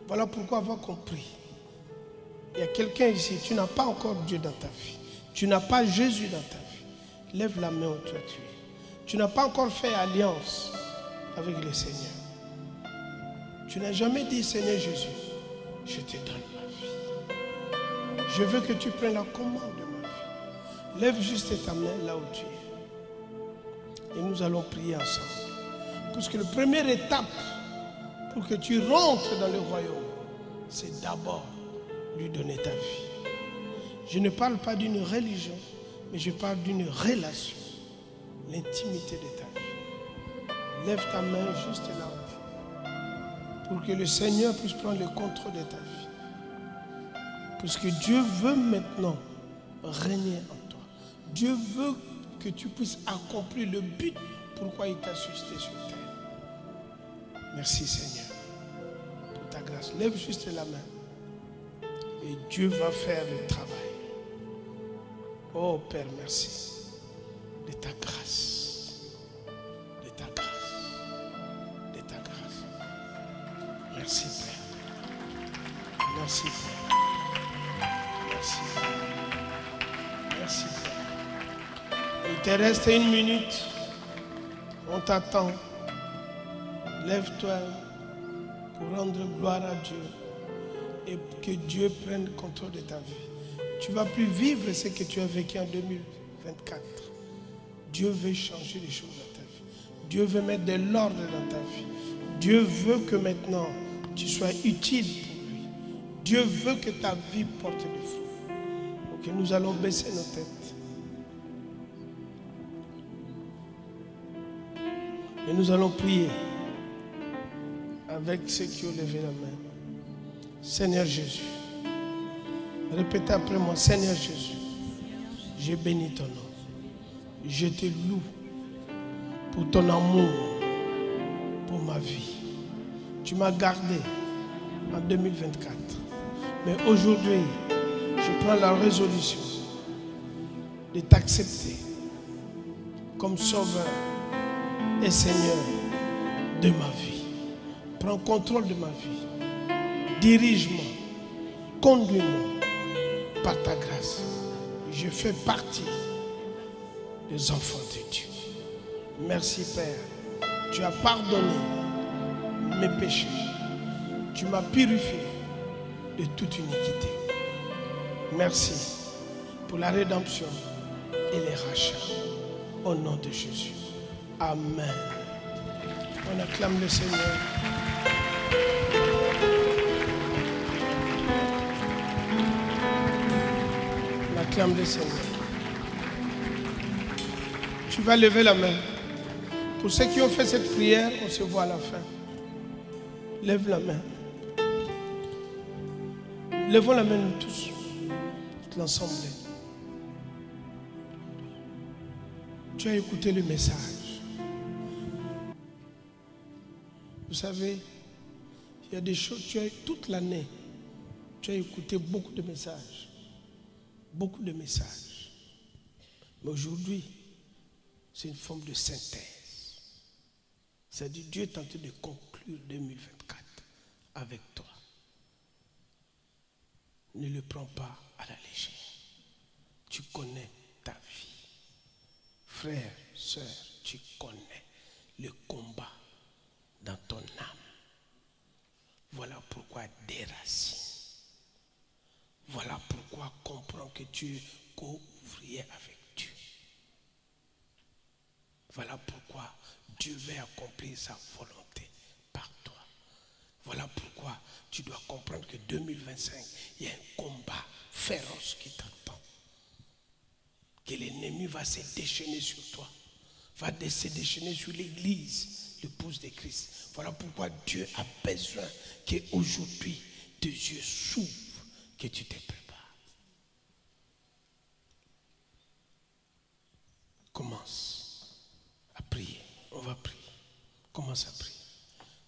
Voilà pourquoi avant qu'on prie, il y a quelqu'un ici, tu n'as pas encore Dieu dans ta vie. Tu n'as pas Jésus dans ta vie. Lève la main où toi tu es. Tu n'as pas encore fait alliance avec le Seigneur. Tu n'as jamais dit, Seigneur Jésus, je te donne ma vie. Je veux que tu prennes la commande de ma vie. Lève juste ta main là où tu es. Et nous allons prier ensemble. Parce que la première étape pour que tu rentres dans le royaume, c'est d'abord lui donner ta vie. Je ne parle pas d'une religion, mais je parle d'une relation, l'intimité de ta vie. Lève ta main juste là où tu es, pour que le Seigneur puisse prendre le contrôle de ta vie. Parce que Dieu veut maintenant régner en toi. Dieu veut que tu puisses accomplir le but pourquoi il t'a suscité sur terre. Merci Seigneur pour ta grâce. Lève juste la main et Dieu va faire le travail. Oh Père, merci de ta grâce, de ta grâce, de ta grâce. Merci Père. Merci Père. Merci Père. Merci Père. Il te reste 1 minute. On t'attend. Lève-toi pour rendre gloire à Dieu et que Dieu prenne contrôle de ta vie. Tu ne vas plus vivre ce que tu as vécu en 2024. Dieu veut changer les choses dans ta vie. Dieu veut mettre de l'ordre dans ta vie. Dieu veut que maintenant tu sois utile pour lui. Dieu veut que ta vie porte des fruits. Ok, nous allons baisser nos têtes. Et nous allons prier avec ceux qui ont levé la main. Seigneur Jésus, répétez après moi, Seigneur Jésus, je bénis ton nom. Je te loue pour ton amour, pour ma vie. Tu m'as gardé en 2024. Mais aujourd'hui, je prends la résolution de t'accepter comme sauveur et Seigneur de ma vie. Prends contrôle de ma vie. Dirige-moi. Conduis-moi par ta grâce. Je fais partie des enfants de Dieu. Merci Père. Tu as pardonné mes péchés. Tu m'as purifié de toute iniquité. Merci pour la rédemption et les rachats. Au nom de Jésus. Amen. On acclame le Seigneur. On acclame le Seigneur. Tu vas lever la main. Pour ceux qui ont fait cette prière, on se voit à la fin. Lève la main. Levons la main nous tous. Toute l'assemblée. Tu as écouté le message. Vous savez, il y a des choses, toute l'année, tu as écouté beaucoup de messages. Beaucoup de messages. Mais aujourd'hui, c'est une forme de synthèse. C'est-à-dire, Dieu est tenté de conclure 2024 avec toi. Ne le prends pas à la légère. Tu connais ta vie. Frère, sœur, tu connais le combat dans ton âme. Voilà pourquoi déracine. Voilà pourquoi comprends que tu es co-ouvrier avec Dieu. Voilà pourquoi Dieu veut accomplir sa volonté par toi. Voilà pourquoi tu dois comprendre que 2025, il y a un combat féroce qui t'attend. Que l'ennemi va se déchaîner sur toi. Va se déchaîner sur l'église, l'épouse de Christ. Voilà pourquoi Dieu a besoin qu'aujourd'hui, tes yeux s'ouvrent, que tu te prépares. Commence à prier. On va prier. Commence à prier.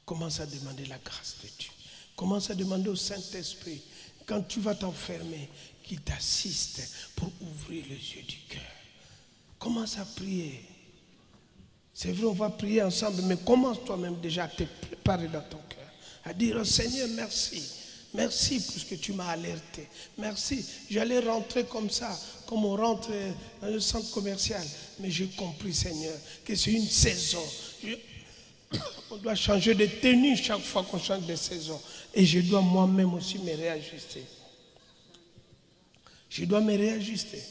Commence à demander la grâce de Dieu. Commence à demander au Saint-Esprit, quand tu vas t'enfermer, qu'il t'assiste pour ouvrir les yeux du cœur. Commence à prier. C'est vrai, on va prier ensemble, mais commence toi-même déjà à te préparer dans ton cœur. À dire, oh Seigneur, merci. Merci pour ce que tu m'as alerté. Merci. J'allais rentrer comme ça, comme on rentre dans le centre commercial. Mais j'ai compris, Seigneur, que c'est une saison. On doit changer de tenue chaque fois qu'on change de saison. Et je dois moi-même aussi me réajuster. Je dois me réajuster.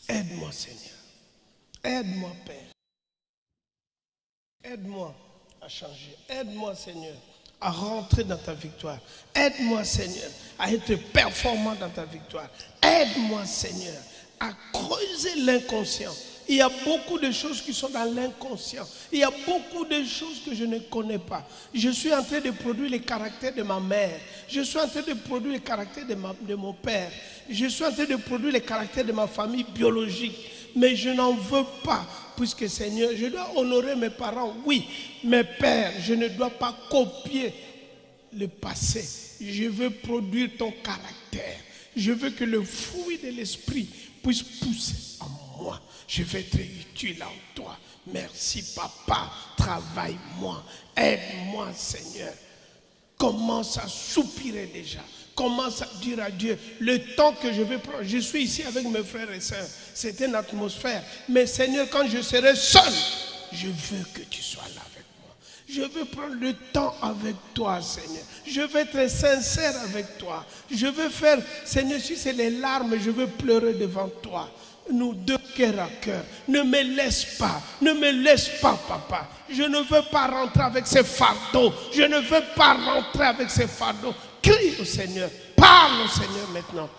Aide-moi, Seigneur. Aide-moi, Père. Aide-moi à changer. Aide-moi, Seigneur, à rentrer dans ta victoire. Aide-moi, Seigneur, à être performant dans ta victoire. Aide-moi, Seigneur, à creuser l'inconscient. Il y a beaucoup de choses qui sont dans l'inconscient. Il y a beaucoup de choses que je ne connais pas. Je suis en train de produire les caractères de ma mère. Je suis en train de produire les caractères de mon père. Je suis en train de produire les caractères de ma famille biologique. Mais je n'en veux pas. Puisque Seigneur, je dois honorer mes parents. Oui, mes pères, je ne dois pas copier le passé. Je veux produire ton caractère. Je veux que le fruit de l'esprit puisse pousser en moi. Je vais être utile en toi. Merci, papa. Travaille-moi. Aide-moi, Seigneur. Commence à soupirer déjà. Commence à dire à Dieu le temps que je vais prendre. Je suis ici avec mes frères et sœurs. C'est une atmosphère. Mais Seigneur, quand je serai seul, je veux que tu sois là avec moi. Je veux prendre le temps avec toi, Seigneur. Je veux être sincère avec toi. Je veux faire, Seigneur, si c'est les larmes, je veux pleurer devant toi. Nous deux, cœur à cœur. Ne me laisse pas. Ne me laisse pas, papa. Je ne veux pas rentrer avec ces fardeaux. Je ne veux pas rentrer avec ces fardeaux. Crie au Seigneur. Parle au Seigneur maintenant.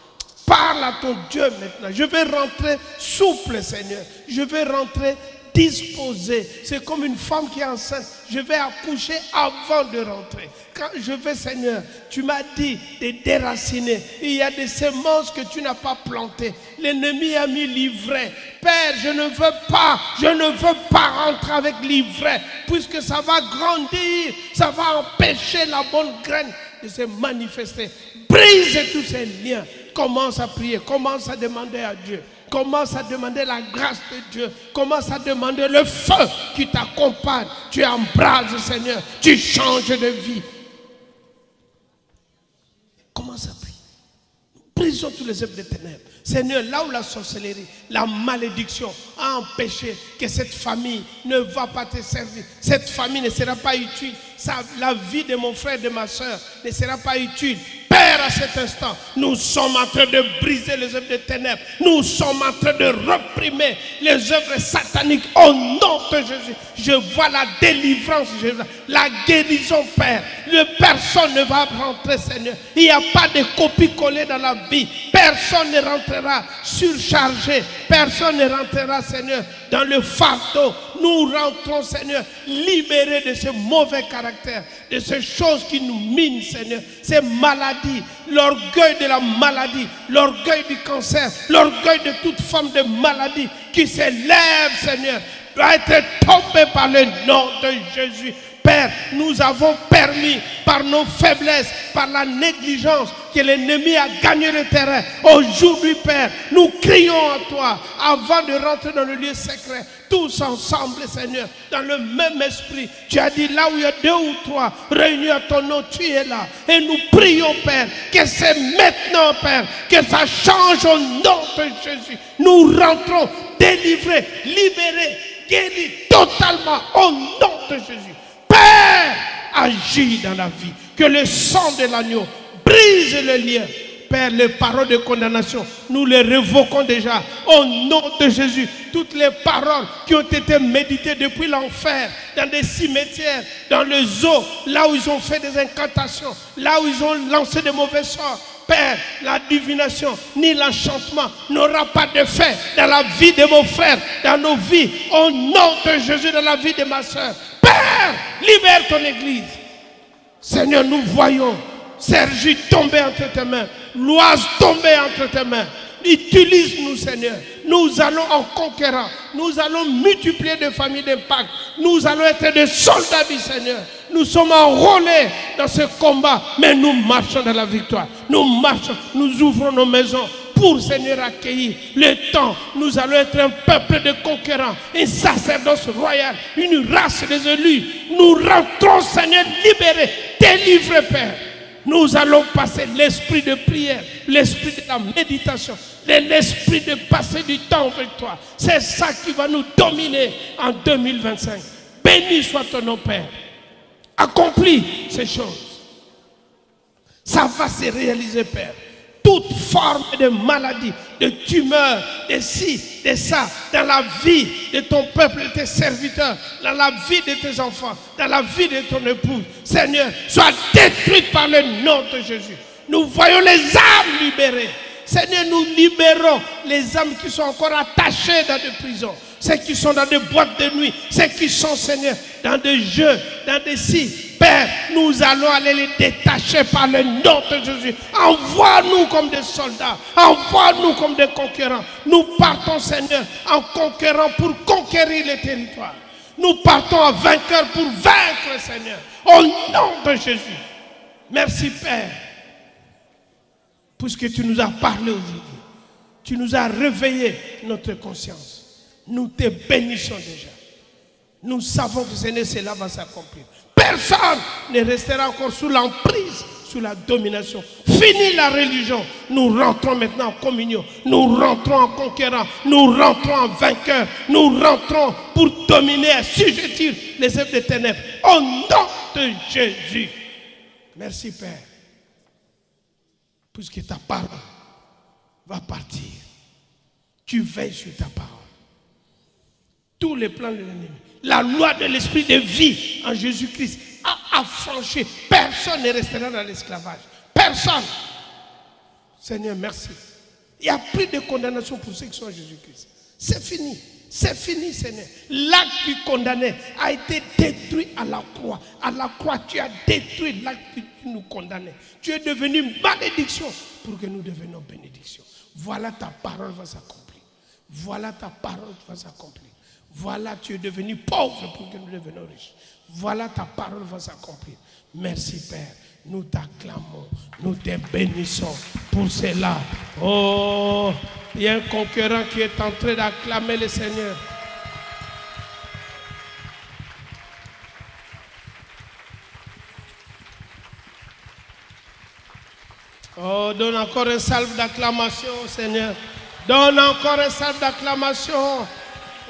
Parle à ton Dieu maintenant. Je vais rentrer souple, Seigneur. Je vais rentrer disposé. C'est comme une femme qui est enceinte. Je vais accoucher avant de rentrer. Quand je vais, Seigneur, tu m'as dit de déraciner. Il y a des semences que tu n'as pas plantées. L'ennemi a mis l'ivraie. Père, je ne veux pas rentrer avec l'ivraie, puisque ça va grandir, ça va empêcher la bonne graine de se manifester. Brise tous ces liens. Commence à prier, commence à demander à Dieu. Commence à demander la grâce de Dieu. Commence à demander le feu qui t'accompagne. Tu embrases, Seigneur. Tu changes de vie. Commence à prier. Brisons tous les œuvres des ténèbres. Seigneur, là où la sorcellerie, la malédiction a empêché que cette famille ne va pas te servir. Cette famille ne sera pas utile. La vie de mon frère et de ma soeur ne sera pas utile. Père, à cet instant, nous sommes en train de briser les œuvres des ténèbres. Nous sommes en train de réprimer les œuvres sataniques au nom de Jésus. Je vois la délivrance, la guérison, Père. Personne ne va rentrer, Seigneur. Il n'y a pas de copie-collée dans la vie. Personne ne rentrera surchargé. Personne ne rentrera, Seigneur, dans le fardeau. Nous rentrons, Seigneur, libérés de ce mauvais caractère, de ces choses qui nous minent, Seigneur, ces maladies, l'orgueil de la maladie, l'orgueil du cancer, l'orgueil de toute forme de maladie qui s'élève, Seigneur, doit être tombé par le nom de Jésus. Père, nous avons permis par nos faiblesses, par la négligence, que l'ennemi a gagné le terrain. Aujourd'hui, Père, nous crions à toi avant de rentrer dans le lieu secret, tous ensemble, Seigneur, dans le même esprit. Tu as dit là où il y a 2 ou 3 réunis à ton nom, tu es là. Et nous prions, Père, que c'est maintenant, Père, que ça change au nom de Jésus. Nous rentrons délivrés, libérés, guéris totalement au nom de Jésus. Père, agis dans la vie. Que le sang de l'agneau brise le lien. Père, les paroles de condamnation, nous les révoquons déjà. Au nom de Jésus, toutes les paroles qui ont été méditées depuis l'enfer, dans des cimetières, dans le zoo, là où ils ont fait des incantations, là où ils ont lancé des mauvais sorts. Père, la divination ni l'enchantement n'aura pas d'effet dans la vie de mon frère, dans nos vies. Au nom de Jésus, dans la vie de ma soeur. Père, libère ton église. Seigneur, nous voyons Sergi tomber entre tes mains, Loise tomber entre tes mains. Utilise-nous, Seigneur. Nous allons en conquérant. Nous allons multiplier des familles d'impact. Nous allons être des soldats du Seigneur. Nous sommes enrôlés dans ce combat, mais nous marchons dans la victoire. Nous marchons, nous ouvrons nos maisons pour, Seigneur, accueillir le temps. Nous allons être un peuple de conquérants, un sacerdoce royal, une race des élus. Nous rentrons, Seigneur, libérés, délivrés, Père. Nous allons passer l'esprit de prière, l'esprit de la méditation, l'esprit de passer du temps avec toi. C'est ça qui va nous dominer en 2025. Béni soit ton nom, Père. Accomplis ces choses. Ça va se réaliser, Père. Toute forme de maladie, de tumeur, de ci, de ça, dans la vie de ton peuple, de tes serviteurs, dans la vie de tes enfants, dans la vie de ton épouse, Seigneur, soit détruite par le nom de Jésus. Nous voyons les âmes libérées. Seigneur, nous libérons les âmes qui sont encore attachées dans des prisons, ceux qui sont dans des boîtes de nuit, ceux qui sont, Seigneur, dans des jeux, dans des sites. Père, nous allons aller les détacher par le nom de Jésus. Envoie-nous comme des soldats. Envoie-nous comme des conquérants. Nous partons, Seigneur, en conquérant pour conquérir les territoires. Nous partons en vainqueurs pour vaincre, Seigneur. Au nom de Jésus. Merci, Père. Puisque tu nous as parlé aujourd'hui. Tu nous as réveillé notre conscience. Nous te bénissons déjà. Nous savons que, Seigneur, cela va s'accomplir. Personne ne restera encore sous l'emprise, sous la domination. Fini la religion. Nous rentrons maintenant en communion. Nous rentrons en conquérant. Nous rentrons en vainqueurs. Nous rentrons pour dominer, assujettir les œuvres des ténèbres. Au nom de Jésus. Merci, Père. Puisque ta parole va partir. Tu veilles sur ta parole. Tous les plans de l'ennemi. La loi de l'esprit de vie en Jésus-Christ a affranchi. Personne ne restera dans l'esclavage. Personne. Seigneur, merci. Il n'y a plus de condamnation pour ceux qui sont en Jésus-Christ. C'est fini. C'est fini, Seigneur. L'acte qui condamnait a été détruit à la croix. À la croix, tu as détruit l'acte qui nous condamnait. Tu es devenu malédiction pour que nous devenions bénédiction. Voilà, ta parole va s'accomplir. Voilà, ta parole va s'accomplir. Voilà, tu es devenu pauvre pour que nous devenions riches. Voilà, ta parole va s'accomplir. Merci, Père. Nous t'acclamons, nous te bénissons pour cela. Oh, il y a un concurrent qui est en train d'acclamer le Seigneur. Oh, donne encore un salve d'acclamation au Seigneur. Donne encore un salve d'acclamation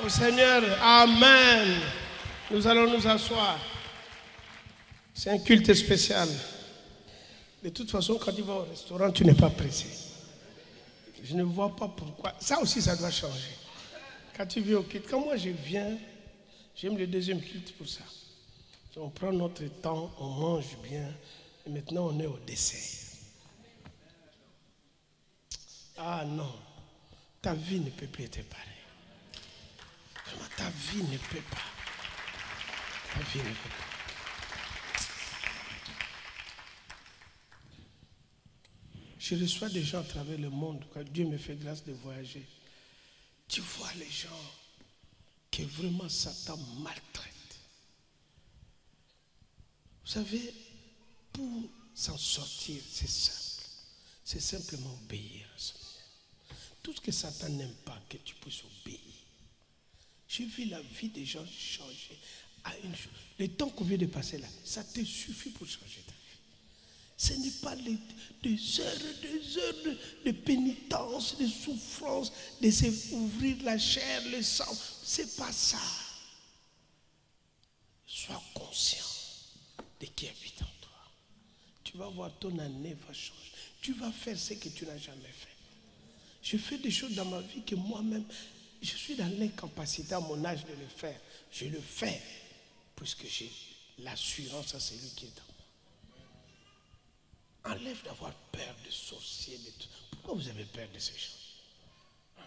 au Seigneur. Amen. Nous allons nous asseoir. C'est un culte spécial. De toute façon, quand tu vas au restaurant, tu n'es pas pressé. Je ne vois pas pourquoi. Ça aussi, ça doit changer. Quand tu viens au culte, quand moi je viens, j'aime le deuxième culte pour ça. On prend notre temps, on mange bien, et maintenant on est au dessert. Ah non, ta vie ne peut plus être pareille. Vraiment, ta vie ne peut pas. Ta vie ne peut pas. Je reçois des gens à travers le monde, quand Dieu me fait grâce de voyager. Tu vois les gens que vraiment Satan maltraite. Vous savez, pour s'en sortir, c'est simple. C'est simplement obéir à ce Seigneur. Tout ce que Satan n'aime pas, que tu puisses obéir. J'ai vu la vie des gens changer à une chose. Le temps qu'on vient de passer là, ça te suffit pour changer ta vie. Ce n'est pas des heures de pénitence, de souffrance, de s'ouvrir la chair, le sang. Ce n'est pas ça. Sois conscient de qui habite en toi. Tu vas voir, ton année va changer. Tu vas faire ce que tu n'as jamais fait. Je fais des choses dans ma vie que moi-même, je suis dans l'incapacité à mon âge de le faire. Je le fais puisque j'ai l'assurance à celui qui est en moi. enlève d'avoir peur de sorciers, de tout. Pourquoi vous avez peur de ces gens?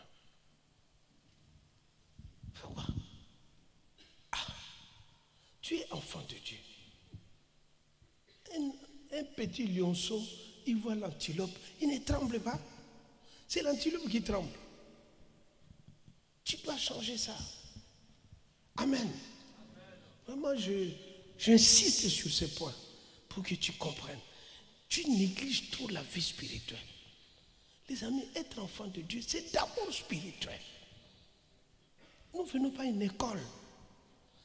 Pourquoi? Tu es enfant de Dieu. Un petit lionceau, il voit l'antilope, il ne tremble pas. C'est l'antilope qui tremble. Tu dois changer ça. Amen. Vraiment, j'insiste sur ce point pour que tu comprennes. Tu négliges trop la vie spirituelle. Les amis, être enfant de Dieu, c'est d'abord spirituel. Nous ne venons pas à une école.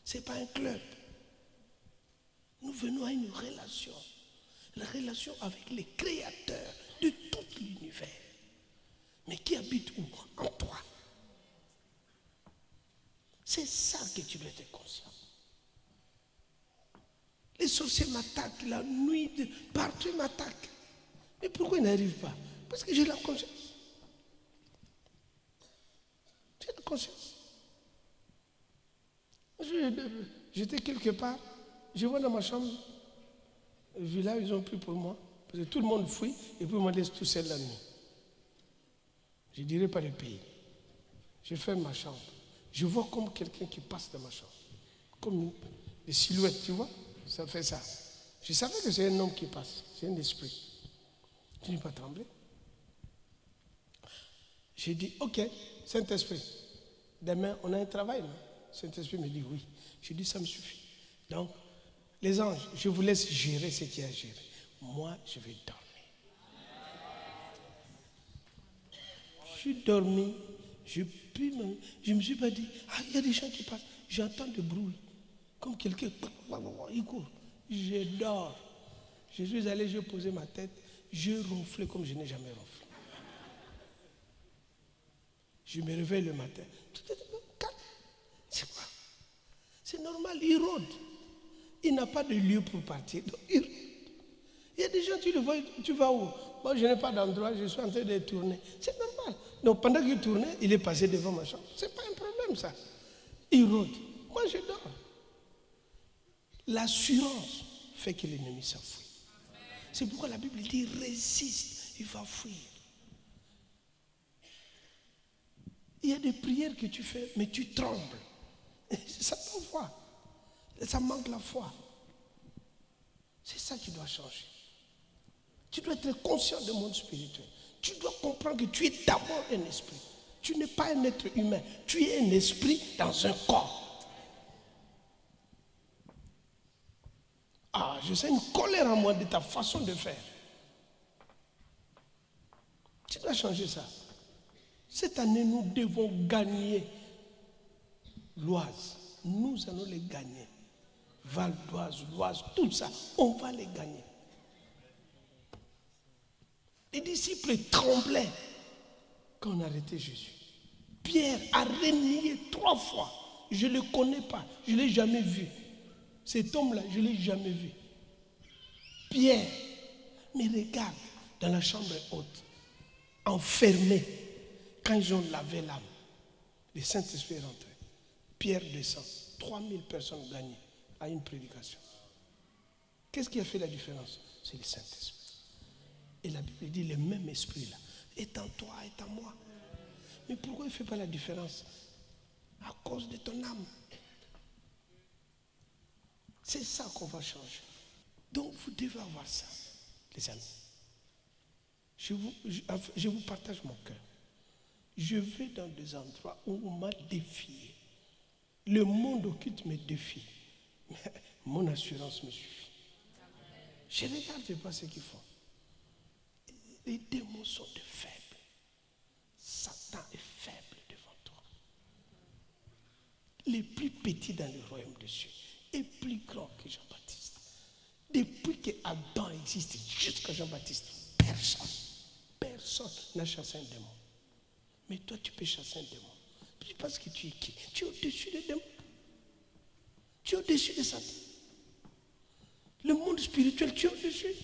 Ce n'est pas un club. Nous venons à une relation. La relation avec les créateurs de tout l'univers. Mais qui habite où? En toi. C'est ça que tu dois être conscient. Les sorciers m'attaquent la nuit, partout ils m'attaquent. Mais pourquoi ils n'arrivent pas? Parce que j'ai la conscience. J'ai la conscience. J'étais quelque part, je vois dans ma chambre, le village, ils ont pris pour moi. Parce que tout le monde fuit et puis ils me laissent tout seul la nuit. Je ne dirai pas le pays. Je ferme ma chambre. Je vois comme quelqu'un qui passe dans ma chambre. Comme des silhouettes, tu vois? Ça fait ça. Je savais que c'est un homme qui passe. C'est un esprit. Je n'ai pas tremblé. J'ai dit, ok, Saint-Esprit, demain on a un travail, non? Saint-Esprit me dit oui. J'ai dit, ça me suffit. Donc, les anges, je vous laisse gérer ce qu'il y a à gérer. Moi, je vais dormir. Je suis dormi. Je ne me suis pas dit, il y a des gens qui passent. J'entends des bruits. Comme quelqu'un, il court. Je dors. Je suis allé, j'ai posé ma tête. Je ronflais comme je n'ai jamais ronflé. Je me réveille le matin. C'est quoi? C'est normal, il rôde. Il n'a pas de lieu pour partir. Donc, il y a des gens, tu le vois, tu vas où? Moi, je n'ai pas d'endroit, je suis en train de tourner. C'est normal. Donc, pendant qu'il tournait, il est passé devant ma chambre. Ce n'est pas un problème, ça. Il rôde. Moi, je dors. L'assurance fait que l'ennemi s'enfuit. C'est pourquoi la Bible dit résiste, il va fuir. Il y a des prières que tu fais, mais tu trembles. Ça t'envoie. Ça manque la foi. C'est ça qui doit changer. Tu dois être conscient du monde spirituel. Tu dois comprendre que tu es d'abord un esprit. Tu n'es pas un être humain. Tu es un esprit dans un corps. Je sens une colère en moi de ta façon de faire. Tu dois changer ça. Cette année, nous devons gagner l'Oise. Nous allons les gagner. Val d'Oise, l'Oise, tout ça, on va les gagner. Les disciples tremblaient quand on arrêtait Jésus. Pierre a renié 3 fois. Je ne le connais pas, je ne l'ai jamais vu. Cet homme-là, je ne l'ai jamais vu. Pierre, mais regarde, dans la chambre haute, enfermé, quand ils ont lavé l'âme, le Saint-Esprit est rentré. Pierre descend, 3000 personnes gagnées à une prédication. Qu'est-ce qui a fait la différence? C'est le Saint-Esprit. Et la Bible dit, le même esprit-là est en toi, est en moi. Mais pourquoi il ne fait pas la différence? À cause de ton âme. C'est ça qu'on va changer. Donc vous devez avoir ça, les amis. Je vous partage mon cœur. Je vais dans des endroits où on m'a défié. Le monde occulte me défie. Mais mon assurance me suffit. Je ne regarde pas ce qu'ils font. Les démons sont de faibles. Satan est faible devant toi. Les plus petits dans le royaume de Dieu est plus grand que Jean-Baptiste. Depuis que Adam existe jusqu'à Jean-Baptiste, personne n'a chassé un démon. Mais toi, tu peux chasser un démon. Tu penses que tu es qui? Tu es au-dessus des démons. Tu es au-dessus de Satan. Le monde spirituel, tu es au-dessus.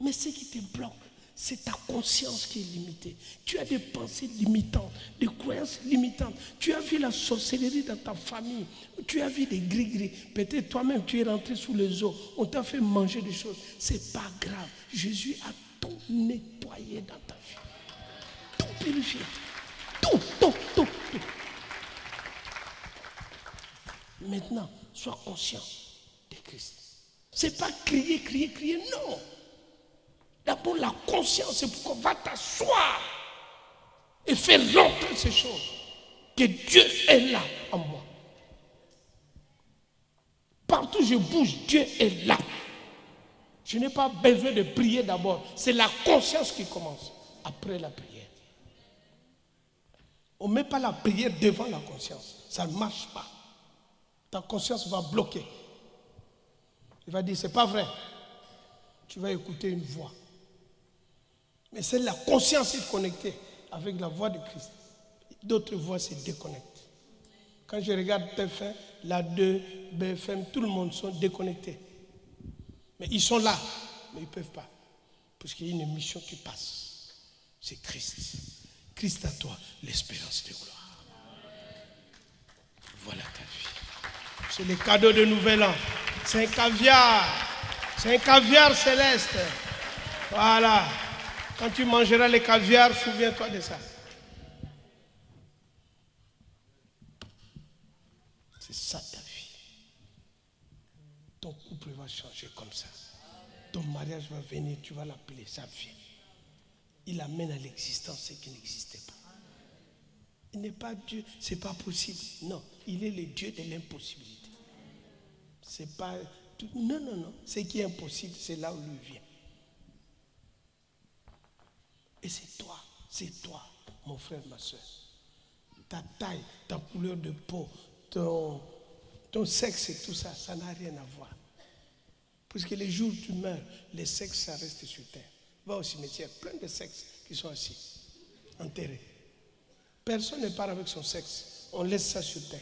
Mais ce qui te bloque, C'est ta conscience qui est limitée. Tu as des pensées limitantes, des croyances limitantes. Tu as vu la sorcellerie dans ta famille. Tu as vu des gris-gris. Peut-être toi-même, tu es rentré sous les eaux. On t'a fait manger des choses. Ce n'est pas grave. Jésus a tout nettoyé dans ta vie. Tout purifié. Tout. Maintenant, sois conscient de Christ. Ce n'est pas crier, non. D'abord, la conscience, c'est pourquoi va t'asseoir et faire rentrer ces choses. Que Dieu est là en moi. Partout où je bouge, Dieu est là. Je n'ai pas besoin de prier d'abord. C'est la conscience qui commence après la prière. On ne met pas la prière devant la conscience. Ça ne marche pas. Ta conscience va bloquer. Il va dire, c'est pas vrai. Tu vas écouter une voix. Mais c'est la conscience est connectée avec la voix de Christ. D'autres voix se déconnectent. Quand je regarde TF1, la 2, BFM, tout le monde sont déconnectés. Mais ils sont là, mais ils ne peuvent pas. Parce qu'il y a une mission qui passe. C'est Christ. Christ à toi, l'espérance de gloire. Voilà ta vie. C'est le cadeau de Nouvel An. C'est un caviar. C'est un caviar céleste. Voilà. Quand tu mangeras les caviars, souviens-toi de ça. C'est ça ta vie. Ton couple va changer comme ça. Ton mariage va venir, tu vas l'appeler, ça vient. Il amène à l'existence ce qui n'existait pas. Il n'est pas Dieu, c'est pas possible. Non, il est le Dieu de l'impossibilité. C'est pas tout. Non. Ce qui est impossible, c'est là où lui vient. Et c'est toi, mon frère, ma soeur. Ta taille, ta couleur de peau, ton sexe et tout ça, ça n'a rien à voir. Parce que les jours où tu meurs, les sexes, ça reste sur terre. Va au cimetière, plein de sexes qui sont assis, enterrés. Personne ne part avec son sexe. On laisse ça sur terre.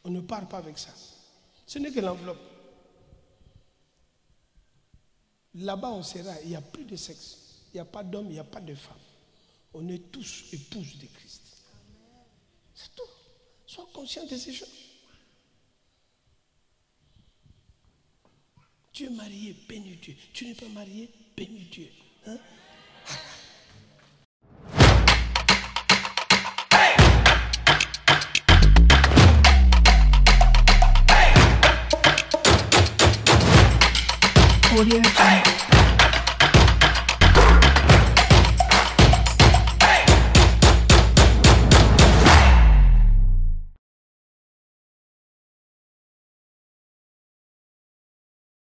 On ne part pas avec ça. Ce n'est que l'enveloppe. Là-bas, on sera, il n'y a plus de sexe. Il n'y a pas d'homme, il n'y a pas de femme. On est tous épouses de Christ. C'est tout. Sois conscient de ces choses. Tu es marié, bénis Dieu. Tu n'es pas marié, bénis Dieu. Hein? Audio